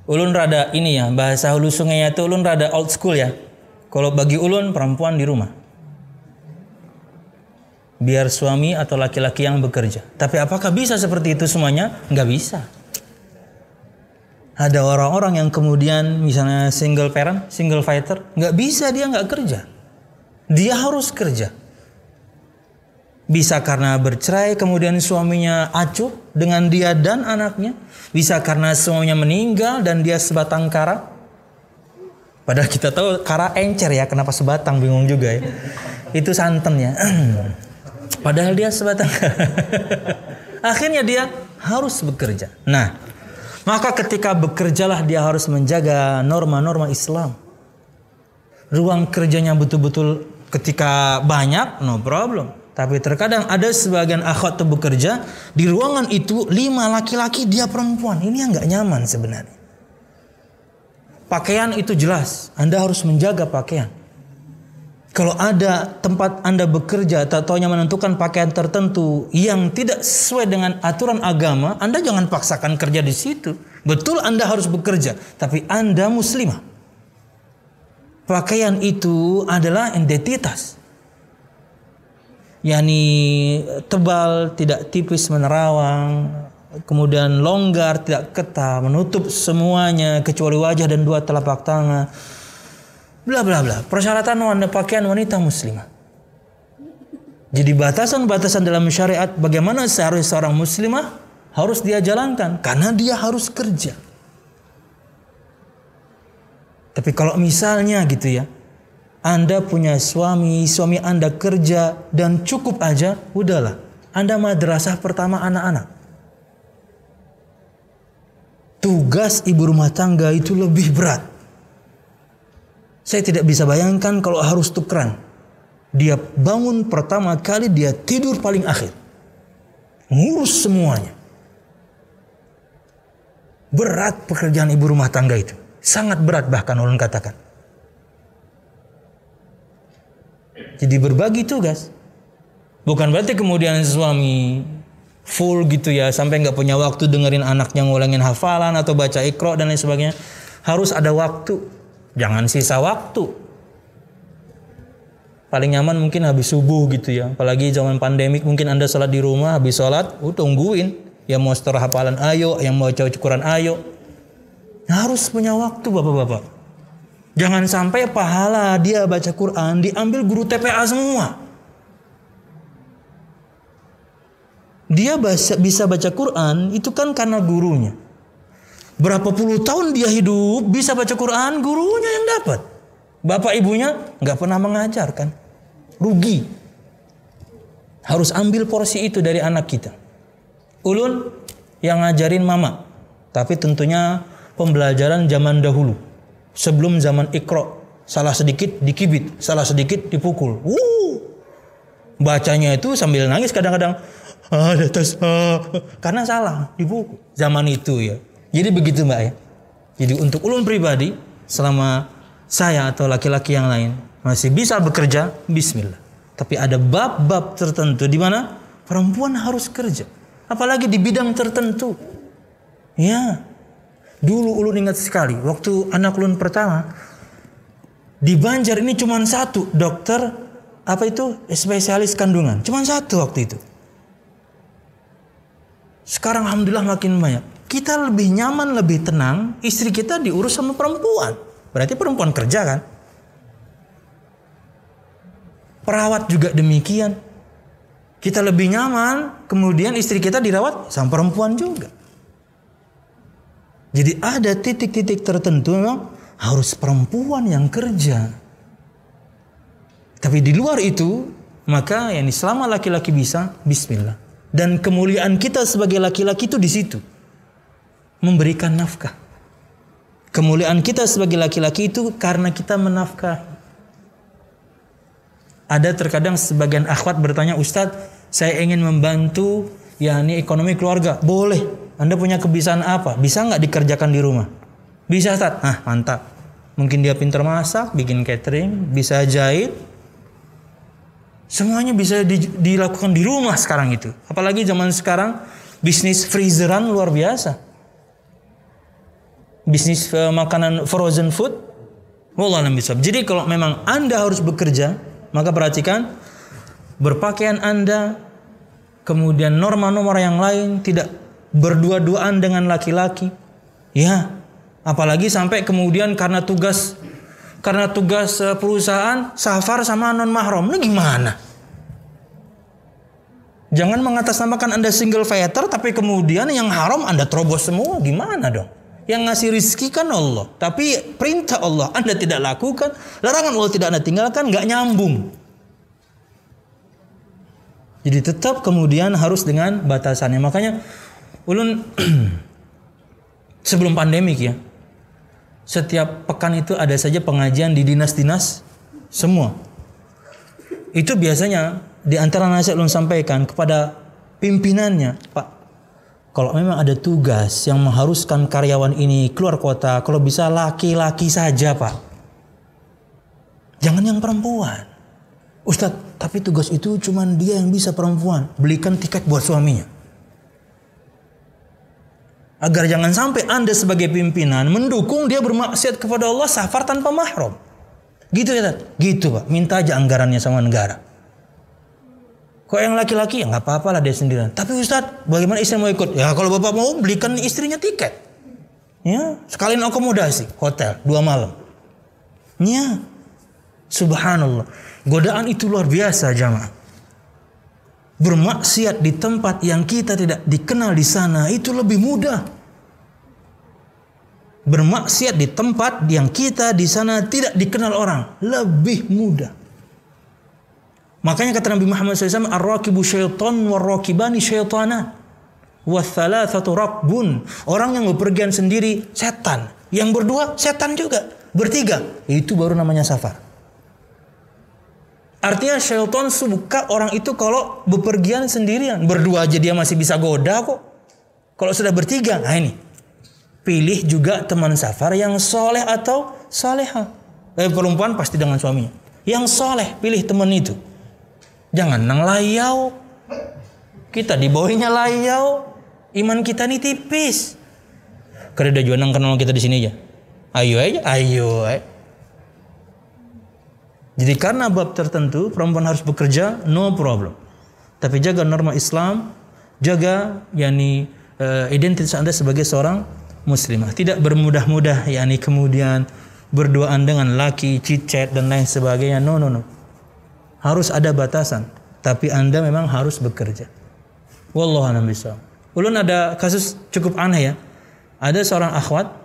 [SPEAKER 1] ulun rada ini ya, bahasa hulu sungainya itu ulun rada old school ya. Kalau bagi ulun, perempuan di rumah, biar suami atau laki-laki yang bekerja. Tapi apakah bisa seperti itu semuanya? Nggak bisa. Ada orang-orang yang kemudian misalnya single parent, single fighter, nggak bisa, dia nggak kerja. Dia harus kerja. Bisa karena bercerai kemudian suaminya acuh dengan dia dan anaknya. Bisa karena suaminya meninggal dan dia sebatang kara. Padahal kita tahu kara encer ya, kenapa sebatang, bingung juga ya. Itu santan ya. Padahal dia sebatang kara. Akhirnya dia harus bekerja. Nah, maka ketika bekerjalah dia harus menjaga norma-norma Islam. Ruang kerjanya betul-betul ketika banyak, no problem. Tapi terkadang ada sebagian akhwat tuh bekerja di ruangan itu 5 laki-laki, dia perempuan. Ini yang nggak nyaman sebenarnya. Pakaian itu jelas, Anda harus menjaga pakaian. Kalau ada tempat Anda bekerja, atau menentukan pakaian tertentu yang tidak sesuai dengan aturan agama, Anda jangan paksakan kerja di situ. Betul Anda harus bekerja, tapi Anda muslimah. Pakaian itu adalah identitas. Yani tebal, tidak tipis menerawang, kemudian longgar, tidak ketat, menutup semuanya kecuali wajah dan 2 telapak tangan. Bla bla bla. Persyaratan pakaian wanita muslimah. Jadi batasan-batasan dalam syariat bagaimana seharusnya seorang muslimah harus dia jalankan karena dia harus kerja. Tapi kalau misalnya gitu ya, Anda punya suami Anda kerja dan cukup aja, udahlah. Anda madrasah pertama anak-anak. Tugas ibu rumah tangga itu lebih berat. Saya tidak bisa bayangkan kalau harus tukeran. Dia bangun pertama kali, dia tidur paling akhir. Ngurus semuanya. Berat pekerjaan ibu rumah tangga itu. Sangat berat bahkan ulun katakan. Jadi berbagi tugas. Bukan berarti kemudian suami full gitu ya, sampai nggak punya waktu dengerin anaknya ngulangin hafalan atau baca Iqra dan lain sebagainya. Harus ada waktu. Jangan sisa waktu. Paling nyaman mungkin habis subuh gitu ya. Apalagi zaman pandemik, mungkin Anda sholat di rumah, habis sholat, tungguin. Yang mau setor hafalan ayo, yang mau baca Quran ayo. Harus punya waktu bapak-bapak. Jangan sampai pahala dia baca Quran diambil guru TPA semua. Dia bisa baca Quran itu kan karena gurunya. Berapa puluh tahun dia hidup bisa baca Quran, gurunya yang dapat. Bapak ibunya nggak pernah mengajarkan. Rugi. Harus ambil porsi itu dari anak kita. Ulun yang ngajarin mama. Tapi tentunya pembelajaran zaman dahulu. Sebelum zaman Iqra. Salah sedikit dikibit, salah sedikit dipukul. Bacanya itu sambil nangis kadang-kadang. Karena salah dipukul zaman itu ya. Jadi begitu mbak ya. Jadi untuk ulun pribadi, selama saya atau laki-laki yang lain masih bisa bekerja, bismillah. Tapi ada bab-bab tertentu di mana perempuan harus kerja, apalagi di bidang tertentu. Ya, dulu ulun ingat sekali waktu anak ulun pertama di Banjar ini cuma satu dokter spesialis kandungan, cuma satu waktu itu. Sekarang alhamdulillah makin banyak. Kita lebih nyaman, lebih tenang. Istri kita diurus sama perempuan. Berarti perempuan kerja kan? Perawat juga demikian. Kita lebih nyaman, kemudian istri kita dirawat sama perempuan juga. Jadi ada titik-titik tertentu memang harus perempuan yang kerja. Tapi di luar itu, maka yang selama laki-laki bisa, bismillah. Dan kemuliaan kita sebagai laki-laki itu di situ. Memberikan nafkah. Kemuliaan kita sebagai laki-laki itu karena kita menafkahi. Ada terkadang sebagian akhwat bertanya, Ustadz, saya ingin membantu ekonomi keluarga. Boleh. Anda punya kebiasaan apa? Bisa nggak dikerjakan di rumah? Bisa, Ustadz. Mantap. Mungkin dia pintar masak, bikin catering, bisa jahit. Semuanya bisa dilakukan di rumah sekarang itu. Apalagi zaman sekarang bisnis freezeran luar biasa. Bisnis makanan frozen food. Wallah alam bisawab. Jadi kalau memang Anda harus bekerja, maka perhatikan berpakaian Anda, kemudian norma-norma yang lain, tidak berdua-duaan dengan laki-laki. Ya, apalagi sampai kemudian karena tugas perusahaan safar sama non mahram. Ini gimana? Jangan mengatasnamakan Anda single fighter tapi kemudian yang haram Anda terobos semua. Gimana dong? Yang ngasih rizki kan Allah, tapi perintah Allah Anda tidak lakukan, larangan Allah tidak Anda tinggalkan, nggak nyambung. Jadi tetap kemudian harus dengan batasannya. Makanya ulun sebelum pandemik ya, setiap pekan itu ada saja pengajian di dinas-dinas semua. Itu biasanya di antara nasihat ulun sampaikan kepada pimpinannya, Pak, kalau memang ada tugas yang mengharuskan karyawan ini keluar kota, kalau bisa laki-laki saja, Pak. Jangan yang perempuan. Ustadz, tapi tugas itu cuma dia yang bisa, perempuan. Belikan tiket buat suaminya. Agar jangan sampai Anda sebagai pimpinan mendukung dia bermaksiat kepada Allah safar tanpa mahram. Gitu ya, Ustadz? Gitu, Pak. Minta aja anggarannya sama negara. Kok yang laki-laki ya nggak apa-apa lah dia sendirian. Tapi Ustadz, bagaimana istri mau ikut? Ya kalau bapak mau belikan istrinya tiket. Ya, sekalian akomodasi hotel 2 malam. Ya, subhanallah. Godaan itu luar biasa jamaah. Bermaksiat di tempat yang kita tidak dikenal di sana itu lebih mudah. Bermaksiat di tempat yang kita di sana tidak dikenal orang lebih mudah. Makanya kata Nabi Muhammad SAW, ar-rakibu syaitan war-rakibani syaitana. Wathalatsatu rakbun. Orang yang bepergian sendiri setan. Yang berdua setan juga. Bertiga itu baru namanya safar. Artinya syaitan suka orang itu kalau bepergian sendirian. Berdua aja dia masih bisa goda kok. Kalau sudah bertiga, nah ini. Pilih juga teman safar yang soleh atau soleha. Perempuan pasti dengan suaminya. Yang soleh, pilih teman itu. Jangan nang layau. Kita di bawahnya layau. Iman kita nih tipis. Karena dia juga nang kenal kita di sini aja. Ayo aja, ayo. Jadi karena bab tertentu perempuan harus bekerja, no problem. Tapi jaga norma Islam, jaga identitas Anda sebagai seorang muslimah. Tidak bermudah-mudah kemudian berduaan dengan laki, cicet dan lain sebagainya. No. Harus ada batasan. Tapi Anda memang harus bekerja. Wallahu a'lam bishawab. Ulun ada kasus cukup aneh ya. Ada seorang akhwat,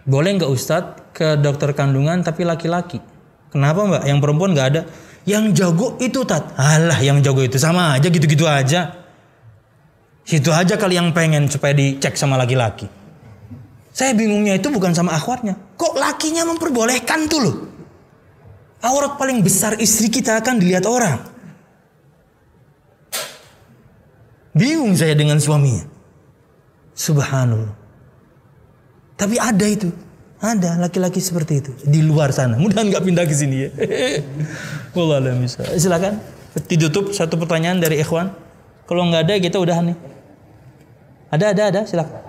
[SPEAKER 1] boleh nggak Ustadz ke dokter kandungan tapi laki-laki? Kenapa Mbak? Yang perempuan nggak ada. Yang jago itu Tat. Alah, yang jago itu sama aja, gitu-gitu aja. Situ aja kali yang pengen supaya dicek sama laki-laki. Saya bingungnya itu bukan sama akhwatnya. Kok lakinya memperbolehkan tuh loh? Aurat paling besar istri kita akan dilihat orang. Bingung saya dengan suaminya. Subhanallah. Tapi ada itu. Ada laki-laki seperti itu. Di luar sana. Mudah-mudahan gak pindah ke sini ya. Wallah bisa. Silakan. Ditutup satu pertanyaan dari ikhwan. Kalau nggak ada kita udahan nih. Ada. Silakan.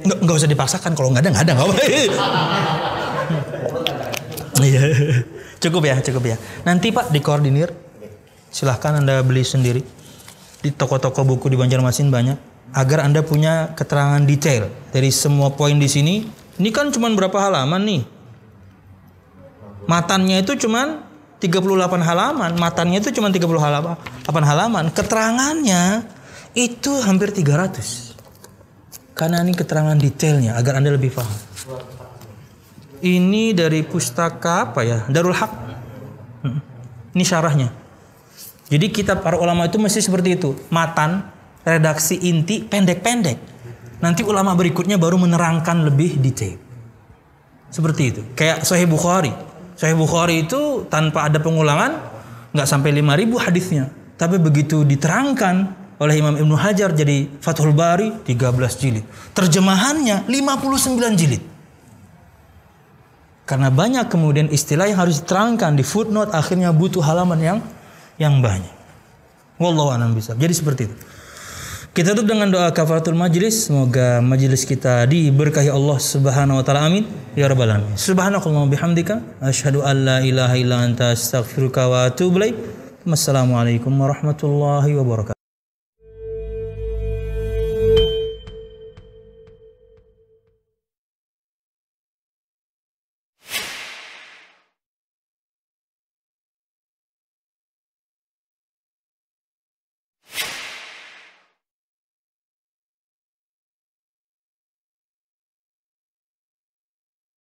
[SPEAKER 1] Nggak usah dipaksakan. Kalau nggak ada. Nggak apa. Iya. Cukup ya. Nanti Pak dikoordinir. Silahkan Anda beli sendiri. Di toko-toko buku di Banjarmasin banyak. Agar Anda punya keterangan detail dari semua poin di sini. Ini kan cuma berapa halaman nih? Matannya itu cuma 38 halaman. Matannya itu cuma 38 halaman. Keterangannya itu hampir 300. Karena ini keterangan detailnya agar Anda lebih paham. Ini dari pustaka apa ya? Darul Haq. Ini syarahnya. Jadi kitab para ulama itu mesti seperti itu. Matan, redaksi inti, pendek-pendek. Nanti ulama berikutnya baru menerangkan lebih detail. Seperti itu. Kayak Sahih Bukhari. Sahih Bukhari itu tanpa ada pengulangan nggak sampai 5.000 hadisnya. Tapi begitu diterangkan oleh Imam Ibnu Hajar jadi Fathul Bari 13 jilid. Terjemahannya 59 jilid. Karena banyak kemudian istilah yang harus diterangkan di footnote, akhirnya butuh halaman yang banyak. Wallahu a'lam bishawab. Jadi seperti itu. Kita tutup dengan doa kafaratul majlis. Semoga majlis kita diberkahi Allah Subhanahu wa taala. Amin ya rabbal alamin. Subhanakallahumma bihamdika asyhadu an la ilaha illa anta astaghfiruka wa atubu ilaik. Wassalamualaikum warahmatullahi wabarakatuh.